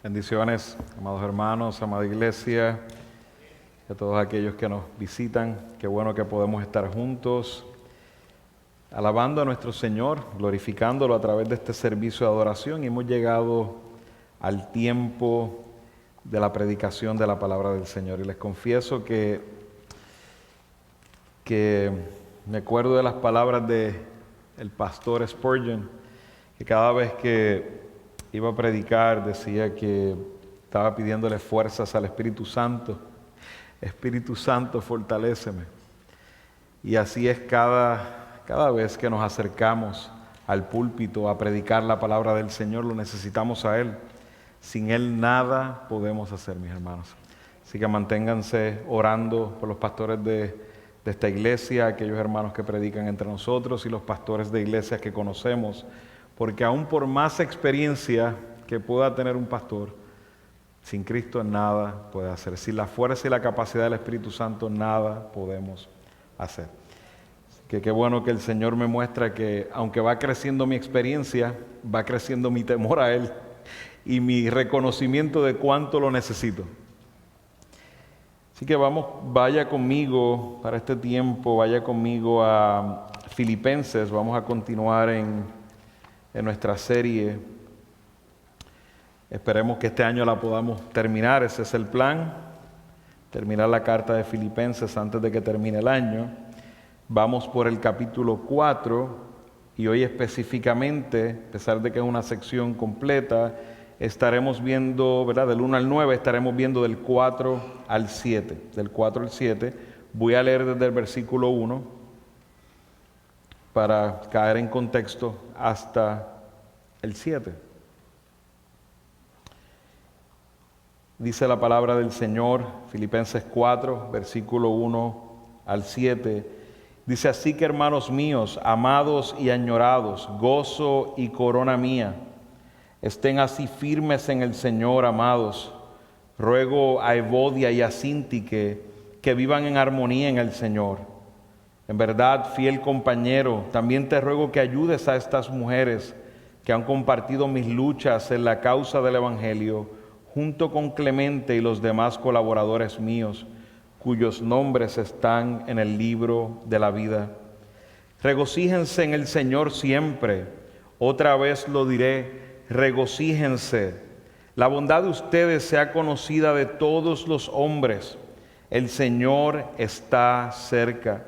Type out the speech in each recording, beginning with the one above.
Bendiciones, amados hermanos, amada iglesia, y a todos aquellos que nos visitan. Qué bueno que podemos estar juntos, alabando a nuestro Señor, glorificándolo a través de este servicio de adoración. Y hemos llegado al tiempo de la predicación de la palabra del Señor. Y les confieso que me acuerdo de las palabras del pastor Spurgeon, que cada vez que iba a predicar decía que estaba pidiéndole fuerzas al Espíritu Santo. Espíritu Santo, fortaléceme. Y así es cada vez que nos acercamos al púlpito a predicar la palabra del Señor, lo necesitamos a Él. Sin Él nada podemos hacer, mis hermanos. Así que manténganse orando por los pastores de esta iglesia, aquellos hermanos que predican entre nosotros y los pastores de iglesias que conocemos, porque aún por más experiencia que pueda tener un pastor, sin Cristo nada puede hacer. Sin la fuerza y la capacidad del Espíritu Santo nada podemos hacer. Que qué bueno que el Señor me muestra que aunque va creciendo mi experiencia, va creciendo mi temor a Él y mi reconocimiento de cuánto lo necesito. Así que vaya conmigo para este tiempo, vaya conmigo a Filipenses. Vamos a continuar en nuestra serie. Esperemos que este año la podamos terminar, ese es el plan, terminar la carta de Filipenses antes de que termine el año. Vamos por el capítulo 4 y hoy específicamente, a pesar de que es una sección completa, estaremos viendo, ¿verdad? Del 1 al 9, estaremos viendo del 4 al 7. Del 4 al 7, voy a leer desde el versículo 1 para caer en contexto hasta el 7. Dice la palabra del Señor, Filipenses 4, versículo 1 al 7. Dice: así que, hermanos míos, amados y añorados, gozo y corona mía, estén así firmes en el Señor, amados. Ruego a Evodia y a Síntique que vivan en armonía en el Señor. En verdad, fiel compañero, también te ruego que ayudes a estas mujeres que han compartido mis luchas en la causa del Evangelio, junto con Clemente y los demás colaboradores míos, cuyos nombres están en el libro de la vida. Regocíjense en el Señor siempre. Otra vez lo diré, regocíjense. La bondad de ustedes sea conocida de todos los hombres. El Señor está cerca.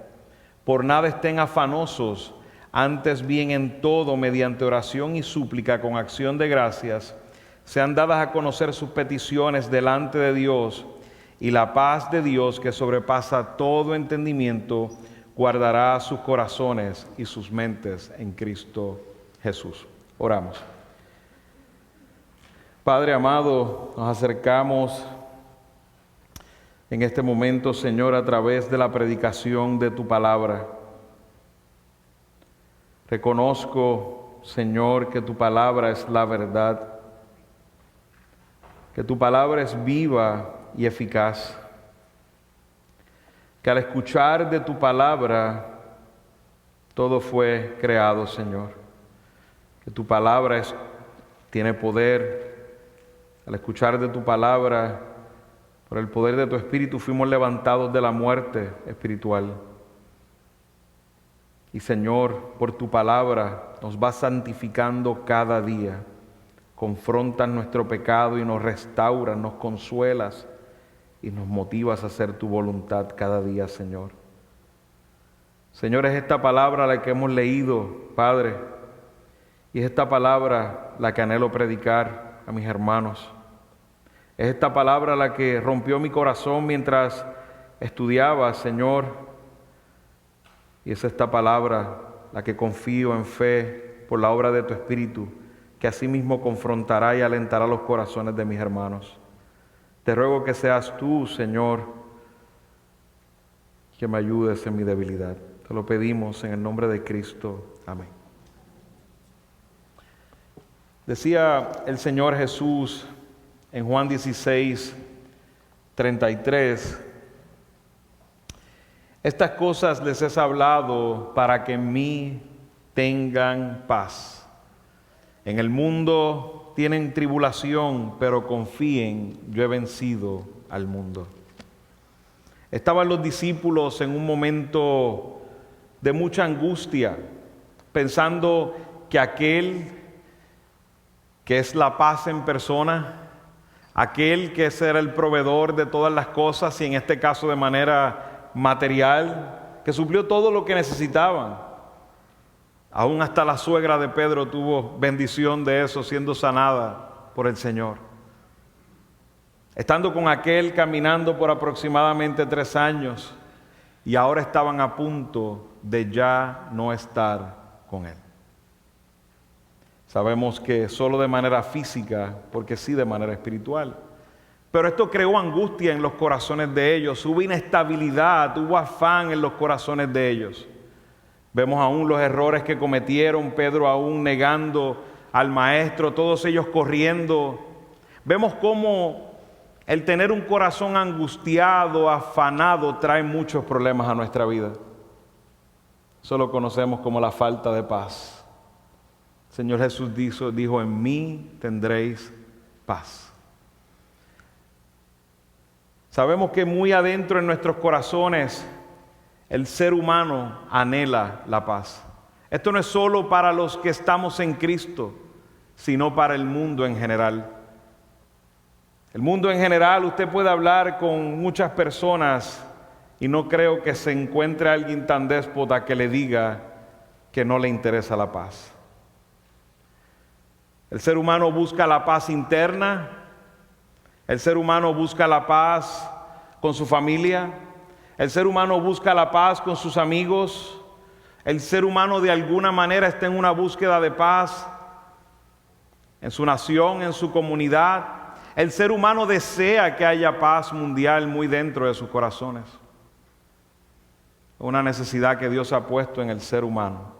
Por nada estén afanosos, antes bien en todo, mediante oración y súplica con acción de gracias, sean dadas a conocer sus peticiones delante de Dios, y la paz de Dios, que sobrepasa todo entendimiento, guardará sus corazones y sus mentes en Cristo Jesús. Oramos. Padre amado, nos acercamos en este momento, Señor, a través de la predicación de tu palabra. Reconozco, Señor, que tu palabra es la verdad, que tu palabra es viva y eficaz, que al escuchar de tu palabra todo fue creado, Señor, que tu palabra tiene poder. Al escuchar de tu palabra, por el poder de tu Espíritu fuimos levantados de la muerte espiritual. Y Señor, por tu palabra nos vas santificando cada día. Confrontas nuestro pecado y nos restauras, nos consuelas y nos motivas a hacer tu voluntad cada día, Señor. Señor, es esta palabra la que hemos leído, Padre, y es esta palabra la que anhelo predicar a mis hermanos. Es esta palabra la que rompió mi corazón mientras estudiaba, Señor. Y es esta palabra la que confío en fe por la obra de tu Espíritu, que asimismo confrontará y alentará los corazones de mis hermanos. Te ruego que seas tú, Señor, que me ayudes en mi debilidad. Te lo pedimos en el nombre de Cristo. Amén. Decía el Señor Jesús en Juan 16, 33, estas cosas les he hablado para que en mí tengan paz. En el mundo tienen tribulación, pero confíen, yo he vencido al mundo. Estaban los discípulos en un momento de mucha angustia, pensando que aquel que es la paz en persona, aquel que era el proveedor de todas las cosas, y en este caso de manera material, que suplió todo lo que necesitaban. Aún hasta la suegra de Pedro tuvo bendición de eso, siendo sanada por el Señor. Estando con aquel caminando por aproximadamente 3 años, y ahora estaban a punto de ya no estar con él. Sabemos que solo de manera física, porque sí de manera espiritual. Pero esto creó angustia en los corazones de ellos, hubo inestabilidad, hubo afán en los corazones de ellos. Vemos aún los errores que cometieron, Pedro aún negando al maestro, todos ellos corriendo. Vemos cómo el tener un corazón angustiado, afanado, trae muchos problemas a nuestra vida. Eso lo conocemos como la falta de paz. El Señor Jesús dijo, en mí tendréis paz. Sabemos que muy adentro en nuestros corazones el ser humano anhela la paz. Esto no es solo para los que estamos en Cristo, sino para el mundo en general. El mundo en general, usted puede hablar con muchas personas y no creo que se encuentre alguien tan déspota que le diga que no le interesa la paz. El ser humano busca la paz interna, el ser humano busca la paz con su familia, el ser humano busca la paz con sus amigos, el ser humano de alguna manera está en una búsqueda de paz en su nación, en su comunidad. El ser humano desea que haya paz mundial muy dentro de sus corazones. Una necesidad que Dios ha puesto en el ser humano.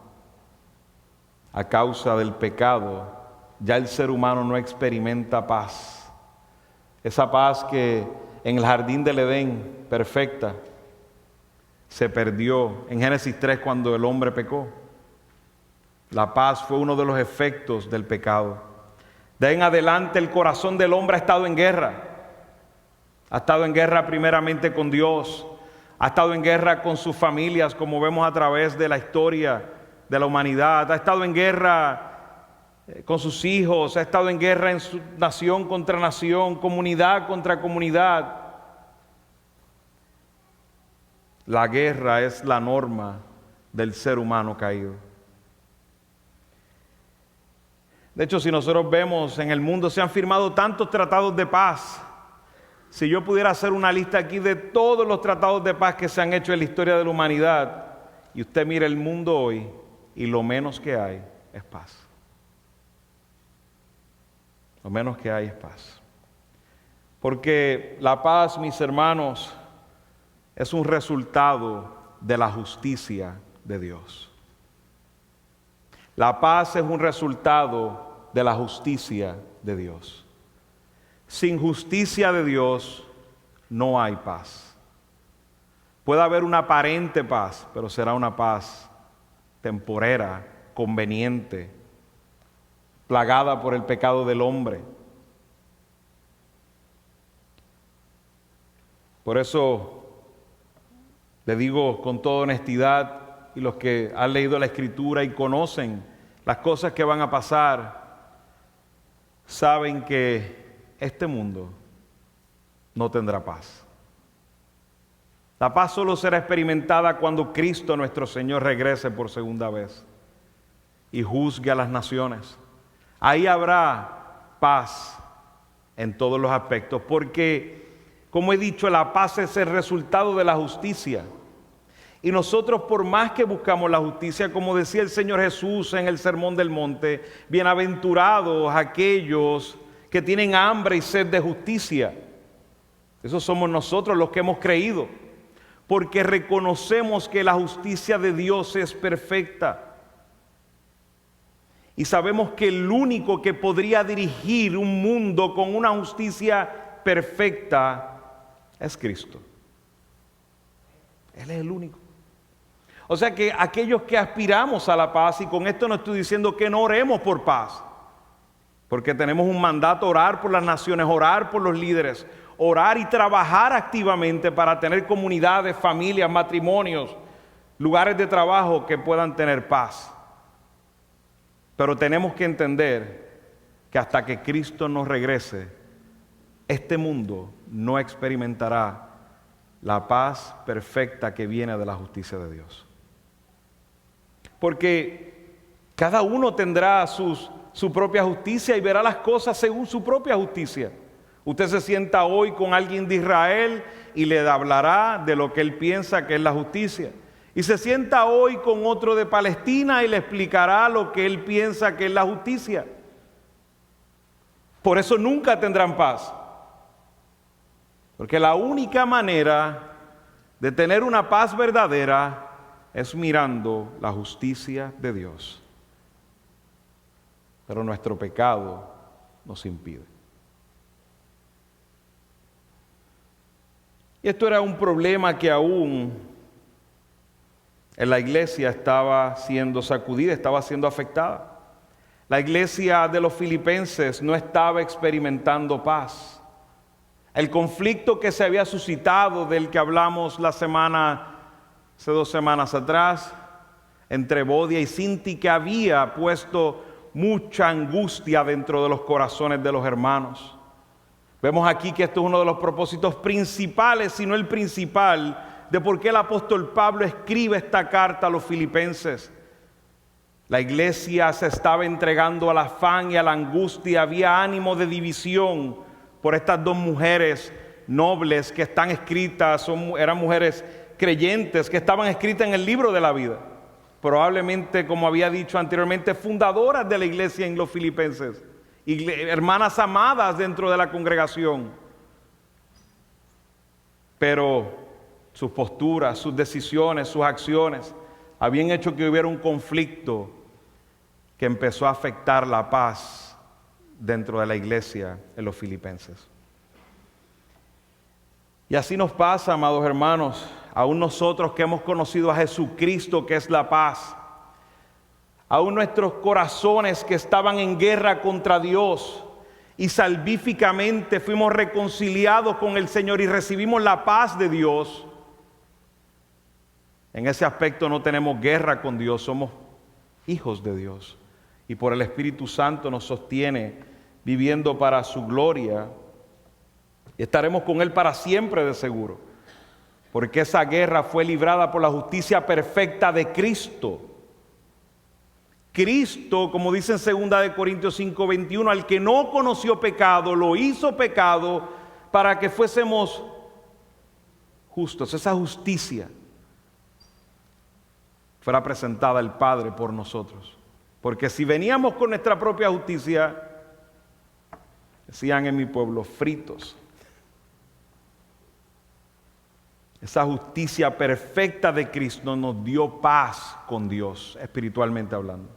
A causa del pecado, ya el ser humano no experimenta paz. Esa paz que en el jardín del Edén, perfecta, se perdió en Génesis 3 cuando el hombre pecó. La paz fue uno de los efectos del pecado. De ahí en adelante el corazón del hombre ha estado en guerra. Ha estado en guerra primeramente con Dios. Ha estado en guerra con sus familias, como vemos a través de la historia de la humanidad. Ha estado en guerra con sus hijos. Ha estado en guerra en su nación contra nación, comunidad contra comunidad. La guerra es la norma del ser humano caído. De hecho, si nosotros vemos en el mundo, se han firmado tantos tratados de paz. Si yo pudiera hacer una lista aquí de todos los tratados de paz que se han hecho en la historia de la humanidad, y usted mira el mundo hoy, y lo menos que hay es paz. Lo menos que hay es paz. Porque la paz, mis hermanos, es un resultado de la justicia de Dios. La paz es un resultado de la justicia de Dios. Sin justicia de Dios no hay paz. Puede haber una aparente paz, pero será una paz temporera, conveniente, plagada por el pecado del hombre. Por eso le digo con toda honestidad, y los que han leído la Escritura y conocen las cosas que van a pasar, saben que este mundo no tendrá paz. La paz solo será experimentada cuando Cristo nuestro Señor regrese por segunda vez y juzgue a las naciones. Ahí habrá paz en todos los aspectos, porque, como he dicho, la paz es el resultado de la justicia. Y nosotros, por más que buscamos la justicia, como decía el Señor Jesús en el Sermón del Monte, bienaventurados aquellos que tienen hambre y sed de justicia. Esos somos nosotros los que hemos creído, porque reconocemos que la justicia de Dios es perfecta. Y sabemos que el único que podría dirigir un mundo con una justicia perfecta es Cristo. Él es el único. O sea que aquellos que aspiramos a la paz, y con esto no estoy diciendo que no oremos por paz, Porque tenemos un mandato: orar por las naciones, orar por los líderes, orar y trabajar activamente para tener comunidades, familias, matrimonios, lugares de trabajo que puedan tener paz. Pero tenemos que entender que hasta que Cristo nos regrese, este mundo no experimentará la paz perfecta que viene de la justicia de Dios. Porque cada uno tendrá su propia justicia y verá las cosas según su propia justicia. Usted se sienta hoy con alguien de Israel y le hablará de lo que él piensa que es la justicia. Y se sienta hoy con otro de Palestina y le explicará lo que él piensa que es la justicia. Por eso nunca tendrán paz. Porque la única manera de tener una paz verdadera es mirando la justicia de Dios. Pero nuestro pecado nos impide. Y esto era un problema que aún en la iglesia estaba siendo sacudida, estaba siendo afectada. La iglesia de los filipenses no estaba experimentando paz. El conflicto que se había suscitado, del que hablamos hace 2 semanas atrás, entre Evodia y Síntique, había puesto mucha angustia dentro de los corazones de los hermanos. Vemos aquí que esto es uno de los propósitos principales, si no el principal, de por qué el apóstol Pablo escribe esta carta a los filipenses. La iglesia se estaba entregando al afán y a la angustia, había ánimo de división por estas 2 mujeres nobles que están escritas, eran mujeres creyentes que estaban escritas en el libro de la vida. Probablemente, como había dicho anteriormente, fundadoras de la iglesia en los filipenses, y hermanas amadas dentro de la congregación. Pero sus posturas, sus decisiones, sus acciones habían hecho que hubiera un conflicto que empezó a afectar la paz dentro de la iglesia en los filipenses. Y así nos pasa, amados hermanos, aún nosotros que hemos conocido a Jesucristo, que es la paz, aún nuestros corazones que estaban en guerra contra Dios y salvíficamente fuimos reconciliados con el Señor y recibimos la paz de Dios. En ese aspecto no tenemos guerra con Dios, somos hijos de Dios. Y por el Espíritu Santo nos sostiene viviendo para su gloria. Y estaremos con Él para siempre de seguro. Porque esa guerra fue librada por la justicia perfecta de Cristo. Cristo, como dice en 2 Corintios 5:21, al que no conoció pecado, lo hizo pecado para que fuésemos justos. Esa justicia fuera presentada al Padre por nosotros. Porque si veníamos con nuestra propia justicia, decían en mi pueblo, fritos. Esa justicia perfecta de Cristo nos dio paz con Dios, espiritualmente hablando.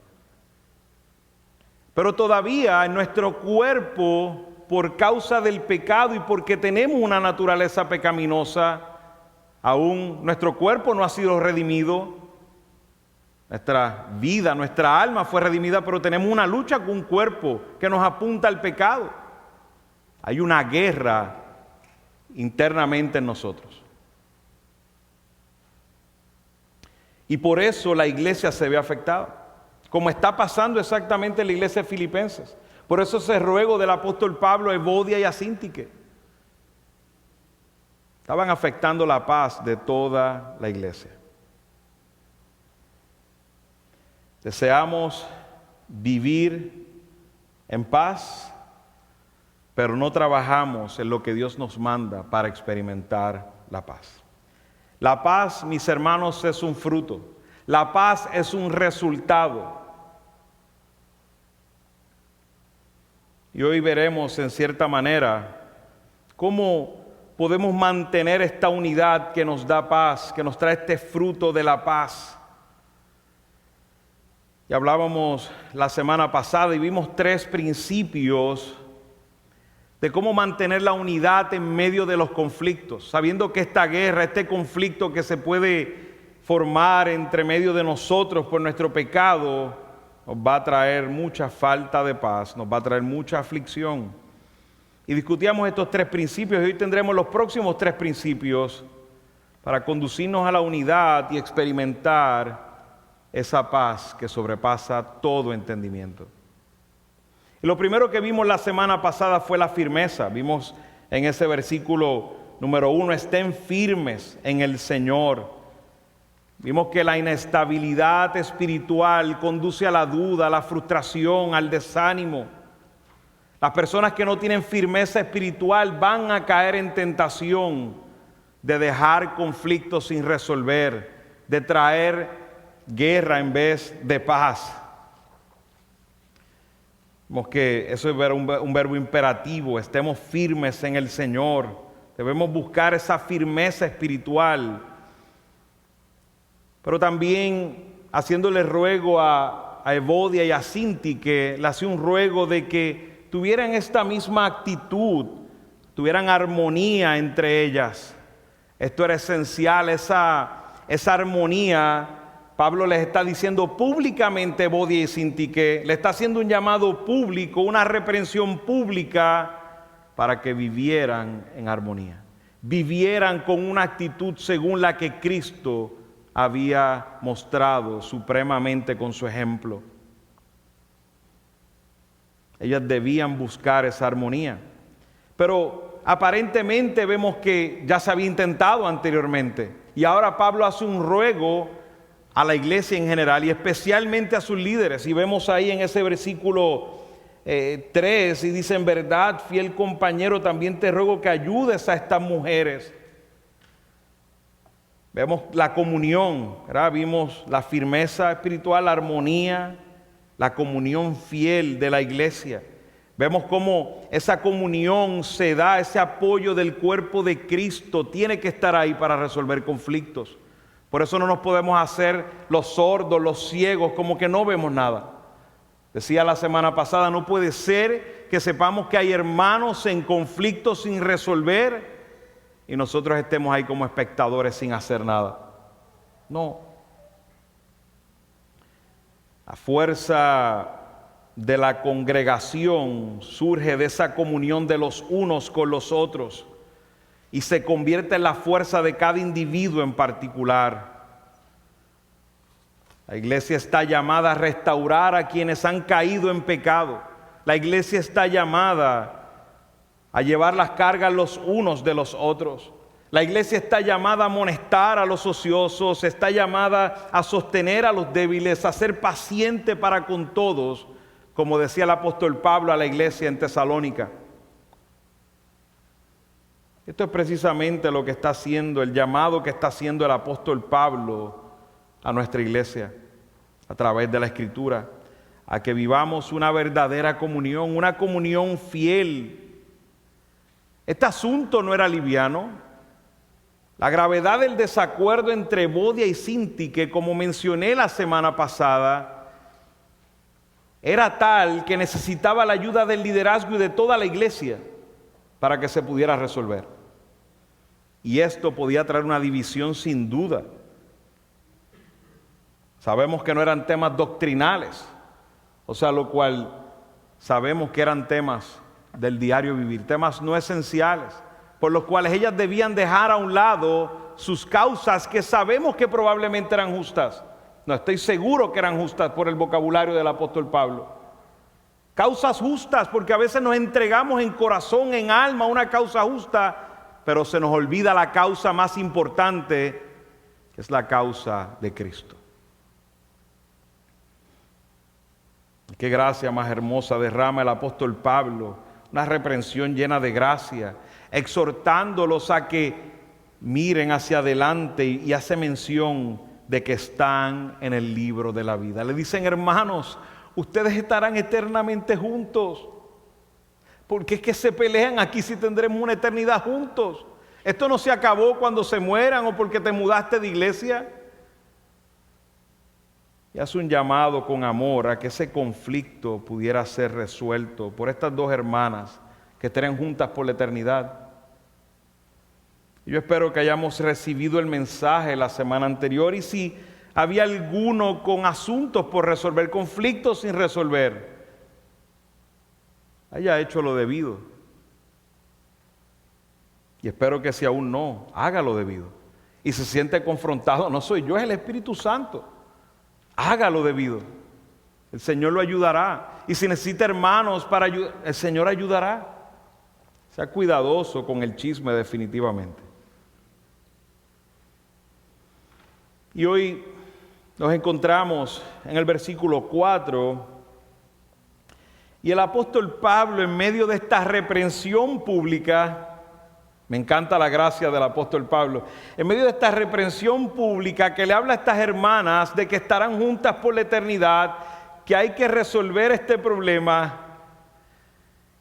Pero todavía en nuestro cuerpo, por causa del pecado y porque tenemos una naturaleza pecaminosa, aún nuestro cuerpo no ha sido redimido. Nuestra vida, nuestra alma fue redimida, pero tenemos una lucha con un cuerpo que nos apunta al pecado. Hay una guerra internamente en nosotros. Y por eso la iglesia se ve afectada, como está pasando exactamente en la iglesia de Filipenses. Por eso ese ruego del apóstol Pablo a Evodia y a Síntique. Estaban afectando la paz de toda la iglesia. Deseamos vivir en paz, pero no trabajamos en lo que Dios nos manda para experimentar la paz. La paz, mis hermanos, es un fruto. La paz es un resultado. Y hoy veremos en cierta manera cómo podemos mantener esta unidad que nos da paz, que nos trae este fruto de la paz. Y hablábamos la semana pasada y vimos 3 principios de cómo mantener la unidad en medio de los conflictos, sabiendo que esta guerra, este conflicto que se puede formar entre medio de nosotros por nuestro pecado, nos va a traer mucha falta de paz, nos va a traer mucha aflicción. Y discutíamos estos 3 principios y hoy tendremos los próximos 3 principios para conducirnos a la unidad y experimentar esa paz que sobrepasa todo entendimiento. Y lo primero que vimos la semana pasada fue la firmeza. Vimos en ese versículo número 1, estén firmes en el Señor. Vimos que la inestabilidad espiritual conduce a la duda, a la frustración, al desánimo. Las personas que no tienen firmeza espiritual van a caer en tentación de dejar conflictos sin resolver, de traer guerra en vez de paz. Vemos que eso es un verbo imperativo, estemos firmes en el Señor. Debemos buscar esa firmeza espiritual. Pero también haciéndole ruego a Evodia y a Sinti, que le hacía un ruego de que tuvieran esta misma actitud, tuvieran armonía entre ellas. Esto era esencial, esa armonía. Pablo les está diciendo públicamente a Evodia y Sinti que le está haciendo un llamado público, una reprensión pública para que vivieran en armonía, vivieran con una actitud según la que Cristo había mostrado supremamente con su ejemplo. Ellas debían buscar esa armonía, pero aparentemente vemos que ya se había intentado anteriormente y ahora Pablo hace un ruego a la iglesia en general y especialmente a sus líderes. Y vemos ahí en ese versículo 3 y dice: en verdad, fiel compañero, también te ruego que ayudes a estas mujeres. Vemos la comunión, ¿verdad? Vimos la firmeza espiritual, la armonía, la comunión fiel de la iglesia. Vemos cómo esa comunión se da, ese apoyo del cuerpo de Cristo tiene que estar ahí para resolver conflictos. Por eso no nos podemos hacer los sordos, los ciegos, como que no vemos nada. Decía la semana pasada, no puede ser que sepamos que hay hermanos en conflictos sin resolver y nosotros estemos ahí como espectadores sin hacer nada. No. La fuerza de la congregación surge de esa comunión de los unos con los otros y se convierte en la fuerza de cada individuo en particular. La iglesia está llamada a restaurar a quienes han caído en pecado. La iglesia está llamada a llevar las cargas los unos de los otros. La iglesia está llamada a amonestar a los ociosos, está llamada a sostener a los débiles, a ser paciente para con todos, como decía el apóstol Pablo a la iglesia en Tesalónica. Esto es precisamente lo que está haciendo, el llamado que está haciendo el apóstol Pablo a nuestra iglesia a través de la Escritura, a que vivamos una verdadera comunión, una comunión fiel. Este asunto no era liviano. La gravedad del desacuerdo entre Evodia y Sinti, que como mencioné la semana pasada, era tal que necesitaba la ayuda del liderazgo y de toda la iglesia para que se pudiera resolver. Y esto podía traer una división sin duda. Sabemos que no eran temas doctrinales, o sea, lo cual sabemos que eran temas del diario vivir, temas no esenciales, por los cuales ellas debían dejar a un lado sus causas que sabemos que probablemente eran justas. No estoy seguro que eran justas por el vocabulario del apóstol Pablo. Causas justas, porque a veces nos entregamos en corazón, en alma, a una causa justa, pero se nos olvida la causa más importante, que es la causa de Cristo. Qué gracia más hermosa derrama el apóstol Pablo, una reprensión llena de gracia, exhortándolos a que miren hacia adelante y hace mención de que están en el libro de la vida. Le dicen: hermanos, ustedes estarán eternamente juntos. Porque es que se pelean aquí si tendremos una eternidad juntos. Esto no se acabó cuando se mueran o porque te mudaste de iglesia. Y hace un llamado con amor a que ese conflicto pudiera ser resuelto por estas dos hermanas que estarán juntas por la eternidad. Yo espero que hayamos recibido el mensaje la semana anterior y si había alguno con asuntos por resolver, conflictos sin resolver, haya hecho lo debido. Y espero que si aún no, haga lo debido. Y se siente confrontado, no soy yo, es el Espíritu Santo. Haga lo debido. El Señor lo ayudará. Y si necesita hermanos para ayudar, el Señor ayudará. Sea cuidadoso con el chisme definitivamente. Y hoy nos encontramos en el versículo 4 y el apóstol Pablo, en medio de esta reprensión pública, me encanta la gracia del apóstol Pablo, en medio de esta reprensión pública que le habla a estas hermanas de que estarán juntas por la eternidad, que hay que resolver este problema,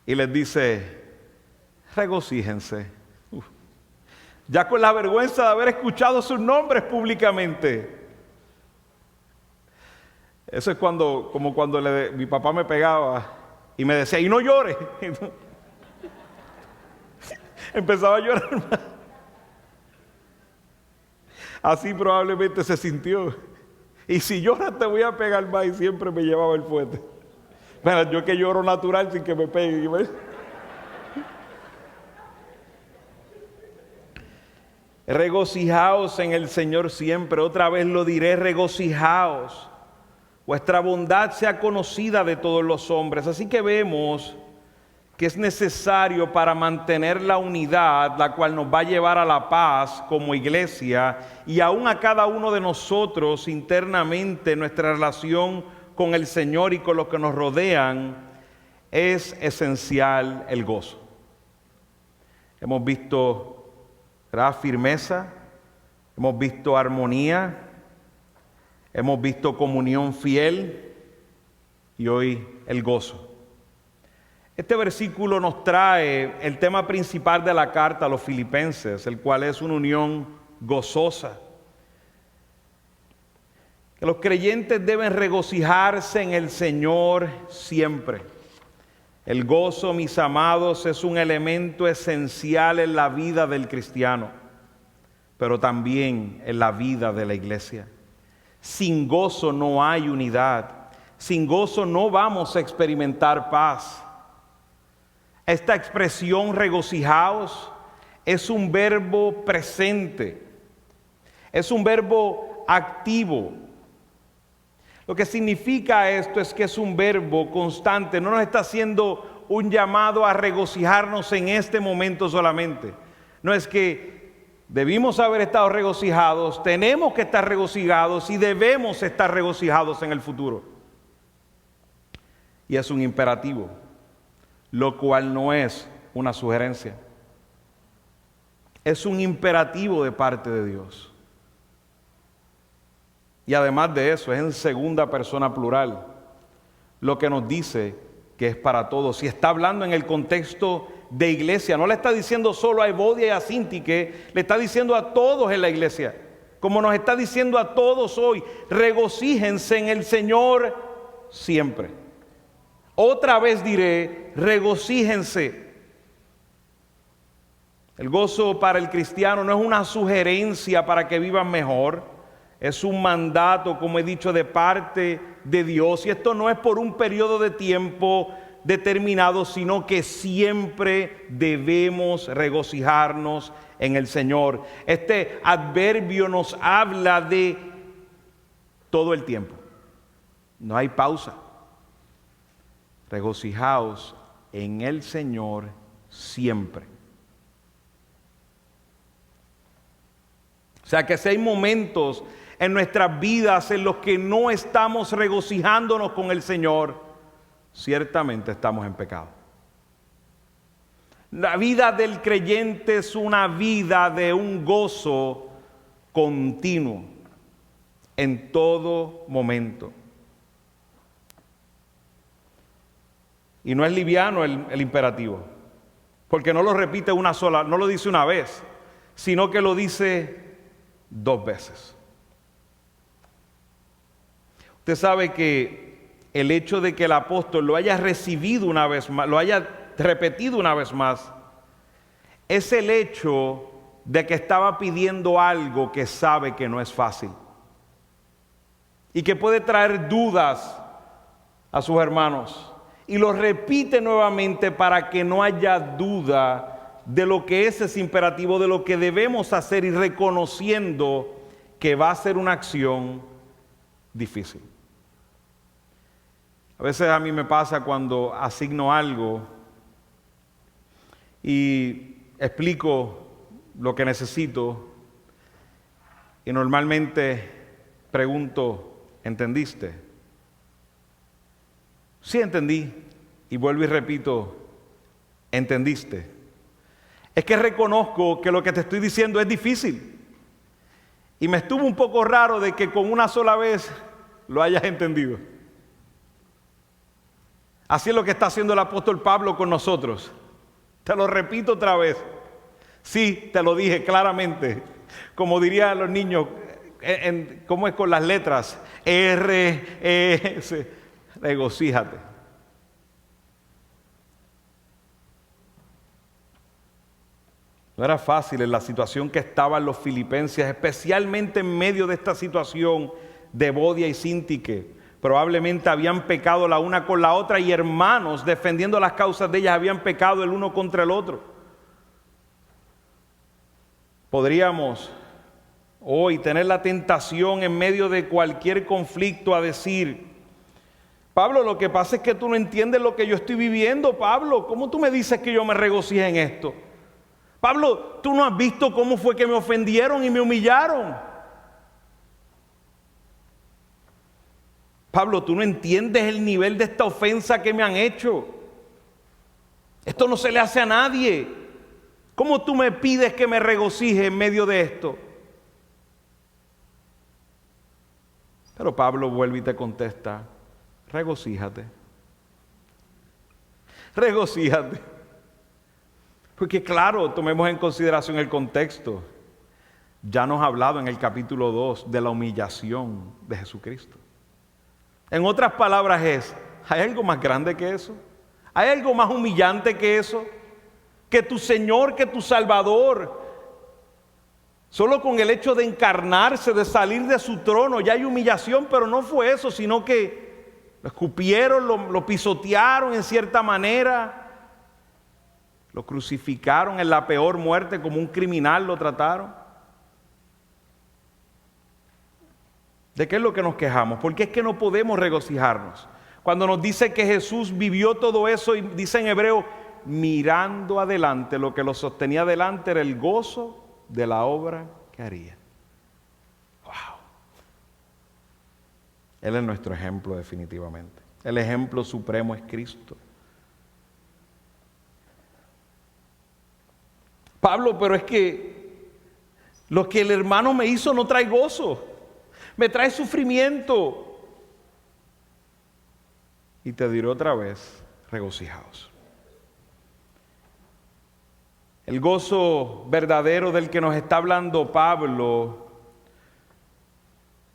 y les dice: regocíjense. Ya con la vergüenza de haber escuchado sus nombres públicamente. Eso es como cuando mi papá me pegaba y me decía: y no llores. Empezaba a llorar más. Así probablemente se sintió. Y si lloras te voy a pegar más, y siempre me llevaba el fuerte. Bueno, yo que lloro natural sin que me peguen. Regocijaos en el Señor siempre. Otra vez lo diré, regocijaos. Vuestra bondad sea conocida de todos los hombres. Así que vemos que es necesario para mantener la unidad, la cual nos va a llevar a la paz como iglesia, y aún a cada uno de nosotros internamente, nuestra relación con el Señor y con los que nos rodean, es esencial el gozo. Hemos visto firmeza, hemos visto armonía, hemos visto comunión fiel y hoy el gozo. Este versículo nos trae el tema principal de la carta a los filipenses, el cual es una unión gozosa. Que los creyentes deben regocijarse en el Señor siempre. El gozo, mis amados, es un elemento esencial en la vida del cristiano, pero también en la vida de la iglesia. Sin gozo no hay unidad. Sin gozo no vamos a experimentar paz. Esta expresión regocijaos es un verbo presente, es un verbo activo. Lo que significa esto es que es un verbo constante, no nos está haciendo un llamado a regocijarnos en este momento solamente. No es que debimos haber estado regocijados, tenemos que estar regocijados y debemos estar regocijados en el futuro. Y es un imperativo, lo cual no es una sugerencia. Es un imperativo de parte de Dios. Y además de eso, es en segunda persona plural, lo que nos dice que es para todos. Si está hablando en el contexto de iglesia, no le está diciendo solo a Evodia y a Sintique, le está diciendo a todos en la iglesia, como nos está diciendo a todos hoy: regocíjense en el Señor siempre. Otra vez diré, regocíjense. El gozo para el cristiano no es una sugerencia para que vivan mejor. Es un mandato, como he dicho, de parte de Dios. Y esto no es por un periodo de tiempo determinado, sino que siempre debemos regocijarnos en el Señor. Este adverbio nos habla de todo el tiempo. No hay pausa. Regocijaos en el Señor siempre. O sea que si hay momentos en nuestras vidas en los que no estamos regocijándonos con el Señor, ciertamente estamos en pecado. La vida del creyente es una vida de un gozo continuo en todo momento. Y no es liviano el imperativo, porque no lo repite una sola, no lo dice una vez, sino que lo dice 2 veces. Usted sabe que el hecho de que el apóstol lo haya recibido una vez más, lo haya repetido una vez más, es el hecho de que estaba pidiendo algo que sabe que no es fácil. y que puede traer dudas a sus hermanos. Y lo repite nuevamente para que no haya duda de lo que es ese imperativo, de lo que debemos hacer y reconociendo que va a ser una acción difícil. A veces a mí me pasa cuando asigno algo y explico lo que necesito y normalmente pregunto, ¿entendiste? Sí, entendí. Y vuelvo y repito, ¿entendiste? Es que reconozco que lo que te estoy diciendo es difícil. Y me estuvo un poco raro de que con una sola vez lo hayas entendido. Así es lo que está haciendo el apóstol Pablo con nosotros. Te lo repito otra vez. Sí, te lo dije claramente. Como dirían los niños, ¿cómo es con las letras? R, E, S. Regocíjate. No era fácil en la situación que estaban los filipenses, especialmente en medio de esta situación de Evodia y Síntique. Probablemente habían pecado la una con la otra y hermanos defendiendo las causas de ellas habían pecado el uno contra el otro. Podríamos hoy tener la tentación en medio de cualquier conflicto a decir: Pablo, lo que pasa es que tú no entiendes lo que yo estoy viviendo, Pablo. ¿Cómo tú me dices que yo me regocije en esto? Pablo, tú no has visto cómo fue que me ofendieron y me humillaron. Pablo, tú no entiendes el nivel de esta ofensa que me han hecho. Esto no se le hace a nadie. ¿Cómo tú me pides que me regocije en medio de esto? Pero Pablo vuelve y te contesta: regocíjate. Regocíjate. Porque claro, tomemos en consideración el contexto. Ya nos ha hablado en el capítulo 2 de la humillación de Jesucristo. En otras palabras ¿hay algo más grande que eso? ¿Hay algo más humillante que eso? Que tu Señor, que tu Salvador, solo con el hecho de encarnarse, de salir de su trono, ya hay humillación, pero no fue eso, sino que lo escupieron, lo pisotearon en cierta manera, lo crucificaron en la peor muerte, como un criminal lo trataron. ¿De qué es lo que nos quejamos? Porque es que no podemos regocijarnos. Cuando nos dice que Jesús vivió todo eso, y dice en hebreo, mirando adelante, lo que lo sostenía adelante era el gozo de la obra que haría. ¡Wow! Él es nuestro ejemplo definitivamente. El ejemplo supremo es Cristo. Pablo, pero es que lo que el hermano me hizo no trae gozo. Me trae sufrimiento. Y te diré otra vez, regocijaos. El gozo verdadero del que nos está hablando Pablo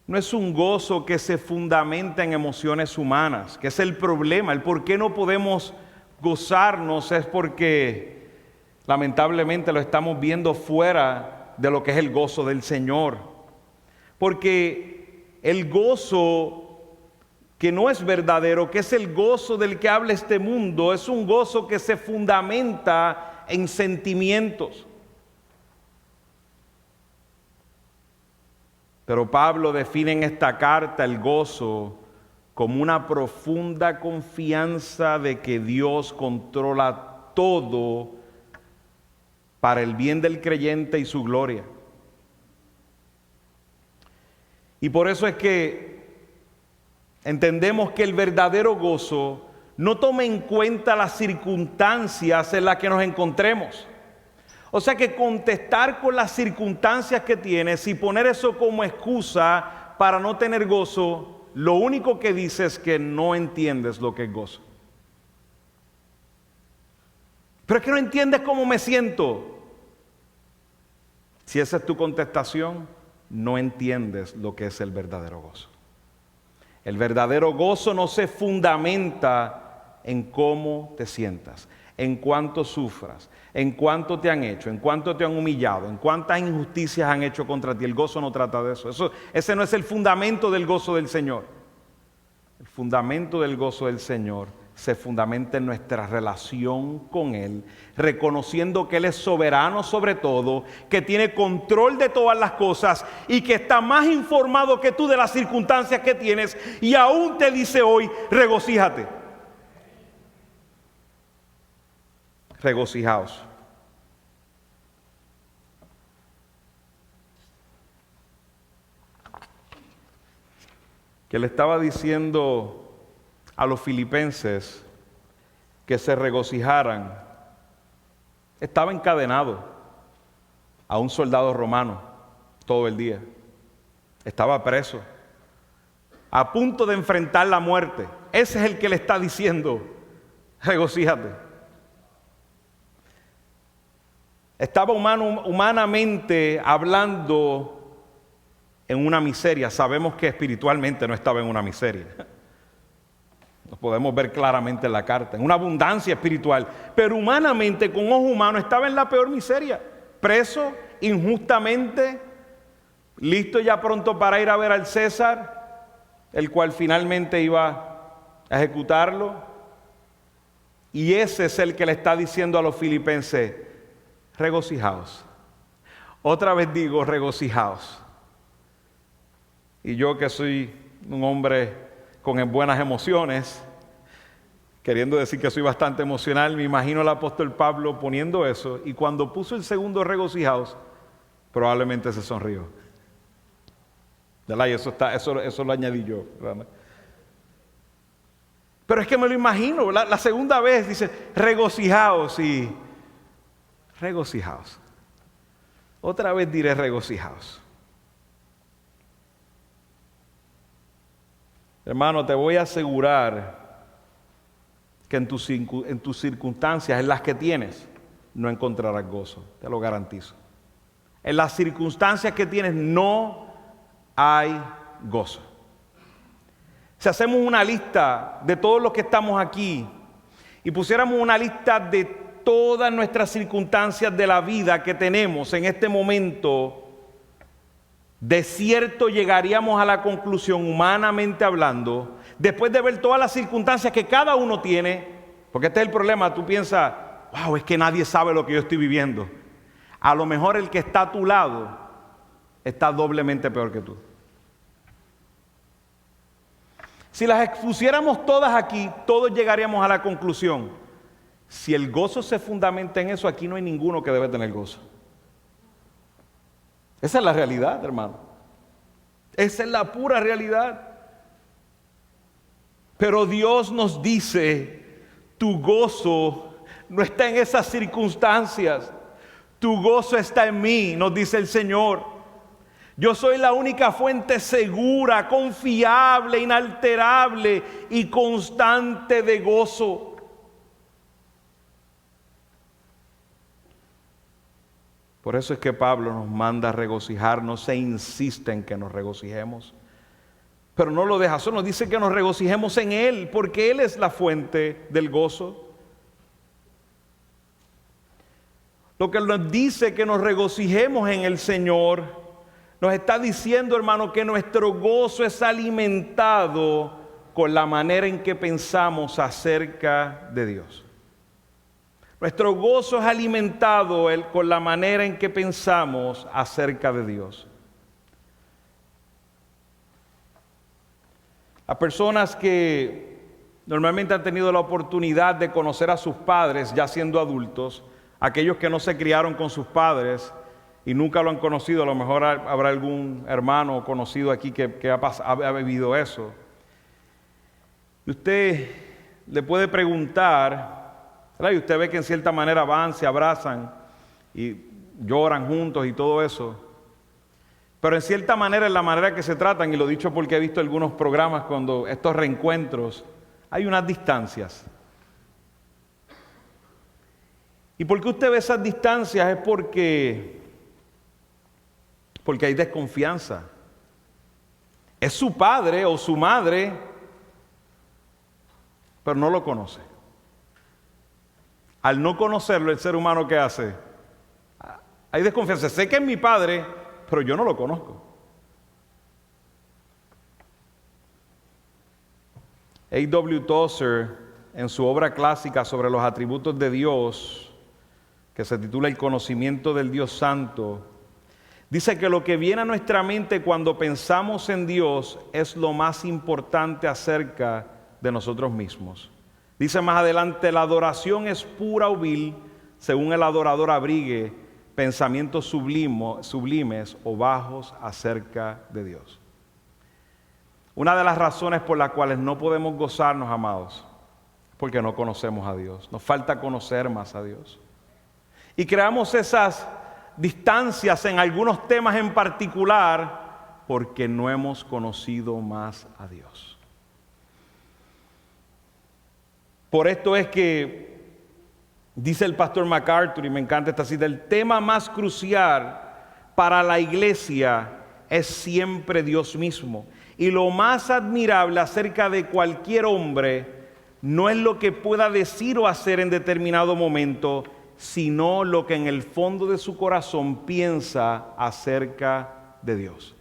no es un gozo que se fundamenta en emociones humanas, que es el problema. El por qué no podemos gozarnos es porque lamentablemente lo estamos viendo fuera de lo que es el gozo del Señor. Porque el gozo que no es verdadero, que es el gozo del que habla este mundo, es un gozo que se fundamenta en sentimientos. Pero Pablo define en esta carta el gozo como una profunda confianza de que Dios controla todo para el bien del creyente y su gloria. Y por eso es que entendemos que el verdadero gozo no toma en cuenta las circunstancias en las que nos encontremos. O sea que contestar con las circunstancias que tienes y poner eso como excusa para no tener gozo, lo único que dice es que no entiendes lo que es gozo. Pero es que no entiendes cómo me siento. Si esa es tu contestación, no entiendes lo que es el verdadero gozo. El verdadero gozo no se fundamenta en cómo te sientas, en cuánto sufras, en cuánto te han hecho, en cuánto te han humillado, en cuántas injusticias han hecho contra ti. El gozo no trata de eso. Ese no es el fundamento del gozo del Señor. El fundamento del gozo del Señor se fundamenta en nuestra relación con Él, reconociendo que Él es soberano sobre todo, que tiene control de todas las cosas y que está más informado que tú de las circunstancias que tienes, y aún te dice hoy: regocíjate. Regocijaos. Que le estaba diciendo a los filipenses que se regocijaran. Estaba encadenado a un soldado romano todo el día. Estaba preso, a punto de enfrentar la muerte. Ese es el que le está diciendo: regocíjate. Estaba humanamente hablando en una miseria. Sabemos que espiritualmente no estaba en una miseria. Lo podemos ver claramente en la carta, en una abundancia espiritual. Pero humanamente, con ojos humanos, estaba en la peor miseria. Preso injustamente, listo ya pronto para ir a ver al César, el cual finalmente iba a ejecutarlo. Y ese es el que le está diciendo a los filipenses: regocijaos. Otra vez digo, regocijaos. Y yo, que soy un hombre con buenas emociones, queriendo decir que soy bastante emocional, me imagino al apóstol Pablo poniendo eso, y cuando puso el segundo regocijaos, probablemente se sonrió. ¿Verdad? Y eso lo añadí yo, ¿verdad? Pero es que me lo imagino, la segunda vez dice: regocijaos, y regocijaos. Otra vez diré: regocijaos. Hermano, te voy a asegurar que en tus circunstancias, en las que tienes, no encontrarás gozo. Te lo garantizo. En las circunstancias que tienes no hay gozo. Si hacemos una lista de todos los que estamos aquí y pusiéramos una lista de todas nuestras circunstancias de la vida que tenemos en este momento, de cierto llegaríamos a la conclusión, humanamente hablando, después de ver todas las circunstancias que cada uno tiene, porque este es el problema. Tú piensas: wow, es que nadie sabe lo que yo estoy viviendo. A lo mejor el que está a tu lado está doblemente peor que tú. Si las expusiéramos todas aquí, todos llegaríamos a la conclusión: si el gozo se fundamenta en eso, aquí no hay ninguno que debe tener gozo. Esa es la realidad, hermano. Esa es la pura realidad. Pero Dios nos dice: tu gozo no está en esas circunstancias. Tu gozo está en mí, nos dice el Señor. Yo soy la única fuente segura, confiable, inalterable y constante de gozo. Por eso es que Pablo nos manda a regocijarnos e insiste en que nos regocijemos. Pero no lo deja solo, dice que nos regocijemos en Él, porque Él es la fuente del gozo. Lo que nos dice que nos regocijemos en el Señor, nos está diciendo, hermano, que nuestro gozo es alimentado con la manera en que pensamos acerca de Dios. Nuestro gozo es alimentado con la manera en que pensamos acerca de Dios. Las personas que normalmente han tenido la oportunidad de conocer a sus padres ya siendo adultos, aquellos que no se criaron con sus padres y nunca lo han conocido, a lo mejor habrá algún hermano conocido aquí que ha vivido eso. Y usted le puede preguntar, ¿verdad? Y usted ve que en cierta manera van, se abrazan y lloran juntos y todo eso. Pero en cierta manera, en la manera que se tratan, y lo he dicho porque he visto algunos programas cuando estos reencuentros, hay unas distancias. ¿Y por qué usted ve esas distancias? Es porque hay desconfianza. Es su padre o su madre, pero no lo conoce. Al no conocerlo, el ser humano, ¿qué hace? Hay desconfianza. Sé que es mi Padre, pero yo no lo conozco. A.W. Tozer, en su obra clásica sobre los atributos de Dios, que se titula El conocimiento del Dios Santo, dice que lo que viene a nuestra mente cuando pensamos en Dios es lo más importante acerca de nosotros mismos. Dice más adelante, la adoración es pura o vil, según el adorador abrigue pensamientos sublimes o bajos acerca de Dios. Una de las razones por las cuales no podemos gozarnos, amados, es porque no conocemos a Dios. Nos falta conocer más a Dios. Y creamos esas distancias en algunos temas en particular porque no hemos conocido más a Dios. Por esto es que dice el pastor MacArthur, y me encanta esta cita, el tema más crucial para la iglesia es siempre Dios mismo. Y lo más admirable acerca de cualquier hombre no es lo que pueda decir o hacer en determinado momento, sino lo que en el fondo de su corazón piensa acerca de Dios.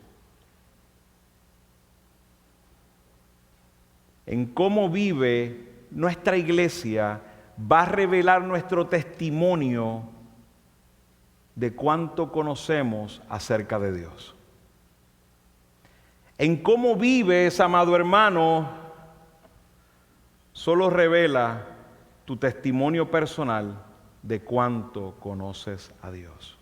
En cómo vive nuestra iglesia va a revelar nuestro testimonio de cuánto conocemos acerca de Dios. En cómo vives, amado hermano, solo revela tu testimonio personal de cuánto conoces a Dios.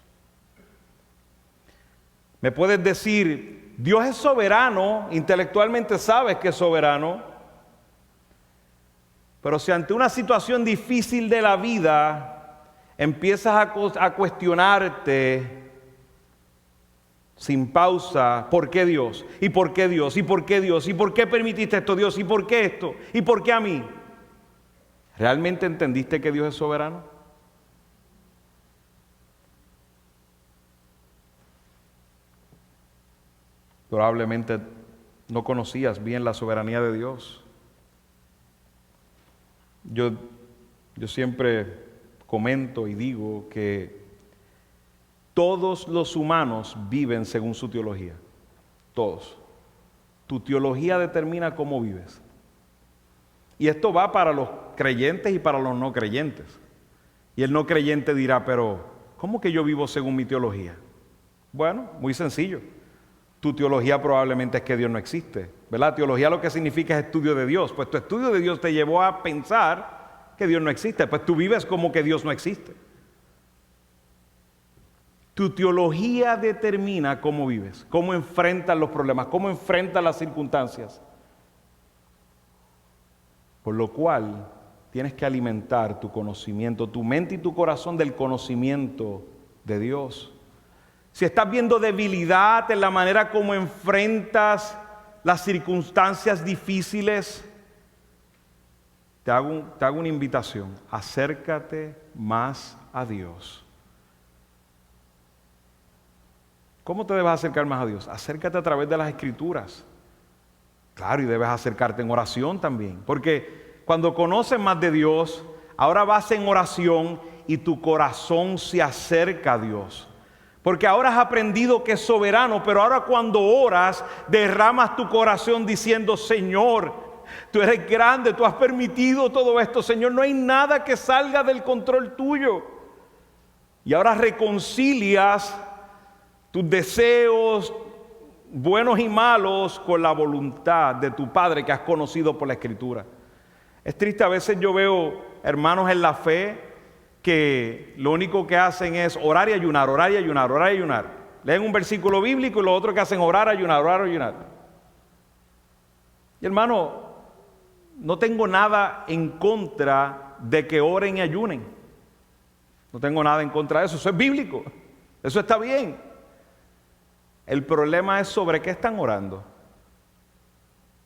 Me puedes decir, Dios es soberano, intelectualmente sabes que es soberano, pero si ante una situación difícil de la vida empiezas a cuestionarte sin pausa, ¿por qué Dios? ¿Y por qué Dios? ¿Y por qué Dios? ¿Y por qué permitiste esto, Dios? ¿Y por qué esto? ¿Y por qué a mí? ¿Realmente entendiste que Dios es soberano? Probablemente no conocías bien la soberanía de Dios. Yo siempre comento y digo que todos los humanos viven según su teología. Todos. Tu teología determina cómo vives. Y esto va para los creyentes y para los no creyentes. Y el no creyente dirá, pero ¿cómo que yo vivo según mi teología? Bueno, muy sencillo. Tu teología probablemente es que Dios no existe, ¿verdad? Teología lo que significa es estudio de Dios. Pues tu estudio de Dios te llevó a pensar que Dios no existe. Pues tú vives como que Dios no existe. Tu teología determina cómo vives, cómo enfrentas los problemas, cómo enfrentas las circunstancias. Por lo cual tienes que alimentar tu conocimiento, tu mente y tu corazón del conocimiento de Dios. Si estás viendo debilidad en la manera como enfrentas las circunstancias difíciles, te hago una invitación. Acércate más a Dios. ¿Cómo te debes acercar más a Dios? Acércate a través de las Escrituras. Claro, y debes acercarte en oración también. Porque cuando conoces más de Dios, ahora vas en oración y tu corazón se acerca a Dios. Porque ahora has aprendido que es soberano, pero ahora cuando oras, derramas tu corazón diciendo, Señor, tú eres grande, tú has permitido todo esto, Señor, no hay nada que salga del control tuyo. Y ahora reconcilias tus deseos buenos y malos con la voluntad de tu Padre que has conocido por la Escritura. Es triste, a veces yo veo hermanos en la fe que lo único que hacen es orar y ayunar, orar y ayunar, orar y ayunar. Leen un versículo bíblico y lo otro que hacen es orar, ayunar, orar, ayunar. Y hermano, no tengo nada en contra de que oren y ayunen. No tengo nada en contra de eso, eso es bíblico, eso está bien. El problema es sobre qué están orando.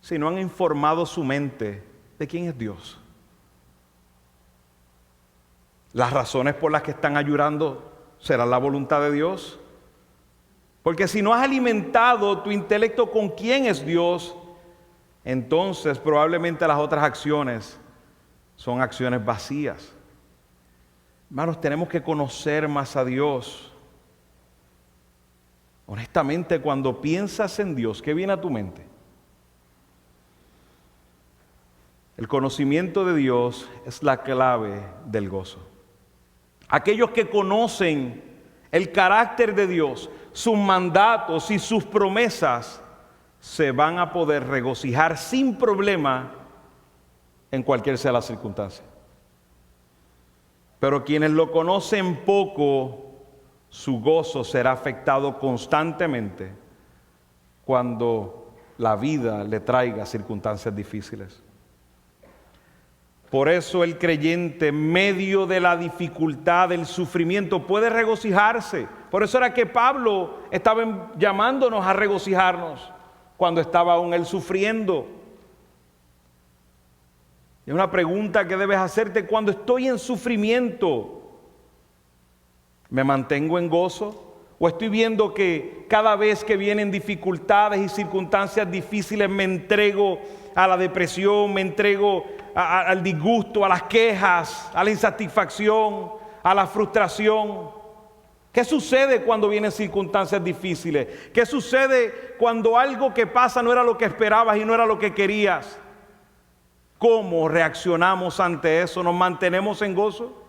Si no han informado su mente de quién es Dios. Las razones por las que están ayunando serán la voluntad de Dios. Porque si no has alimentado tu intelecto con quién es Dios, entonces probablemente las otras acciones son acciones vacías. Hermanos, tenemos que conocer más a Dios. Honestamente, cuando piensas en Dios, ¿qué viene a tu mente? El conocimiento de Dios es la clave del gozo. Aquellos que conocen el carácter de Dios, sus mandatos y sus promesas, se van a poder regocijar sin problema en cualquier sea la circunstancia. Pero quienes lo conocen poco, su gozo será afectado constantemente cuando la vida le traiga circunstancias difíciles. Por eso el creyente, en medio de la dificultad, del sufrimiento, puede regocijarse. Por eso era que Pablo estaba llamándonos a regocijarnos cuando estaba aún él sufriendo. Es una pregunta que debes hacerte: cuando estoy en sufrimiento, ¿me mantengo en gozo? ¿O estoy viendo que cada vez que vienen dificultades y circunstancias difíciles me entrego a la depresión, me entrego al disgusto, a las quejas, a la insatisfacción, a la frustración? ¿Qué sucede cuando vienen circunstancias difíciles? ¿Qué sucede cuando algo que pasa no era lo que esperabas y no era lo que querías? ¿Cómo reaccionamos ante eso? ¿Nos mantenemos en gozo?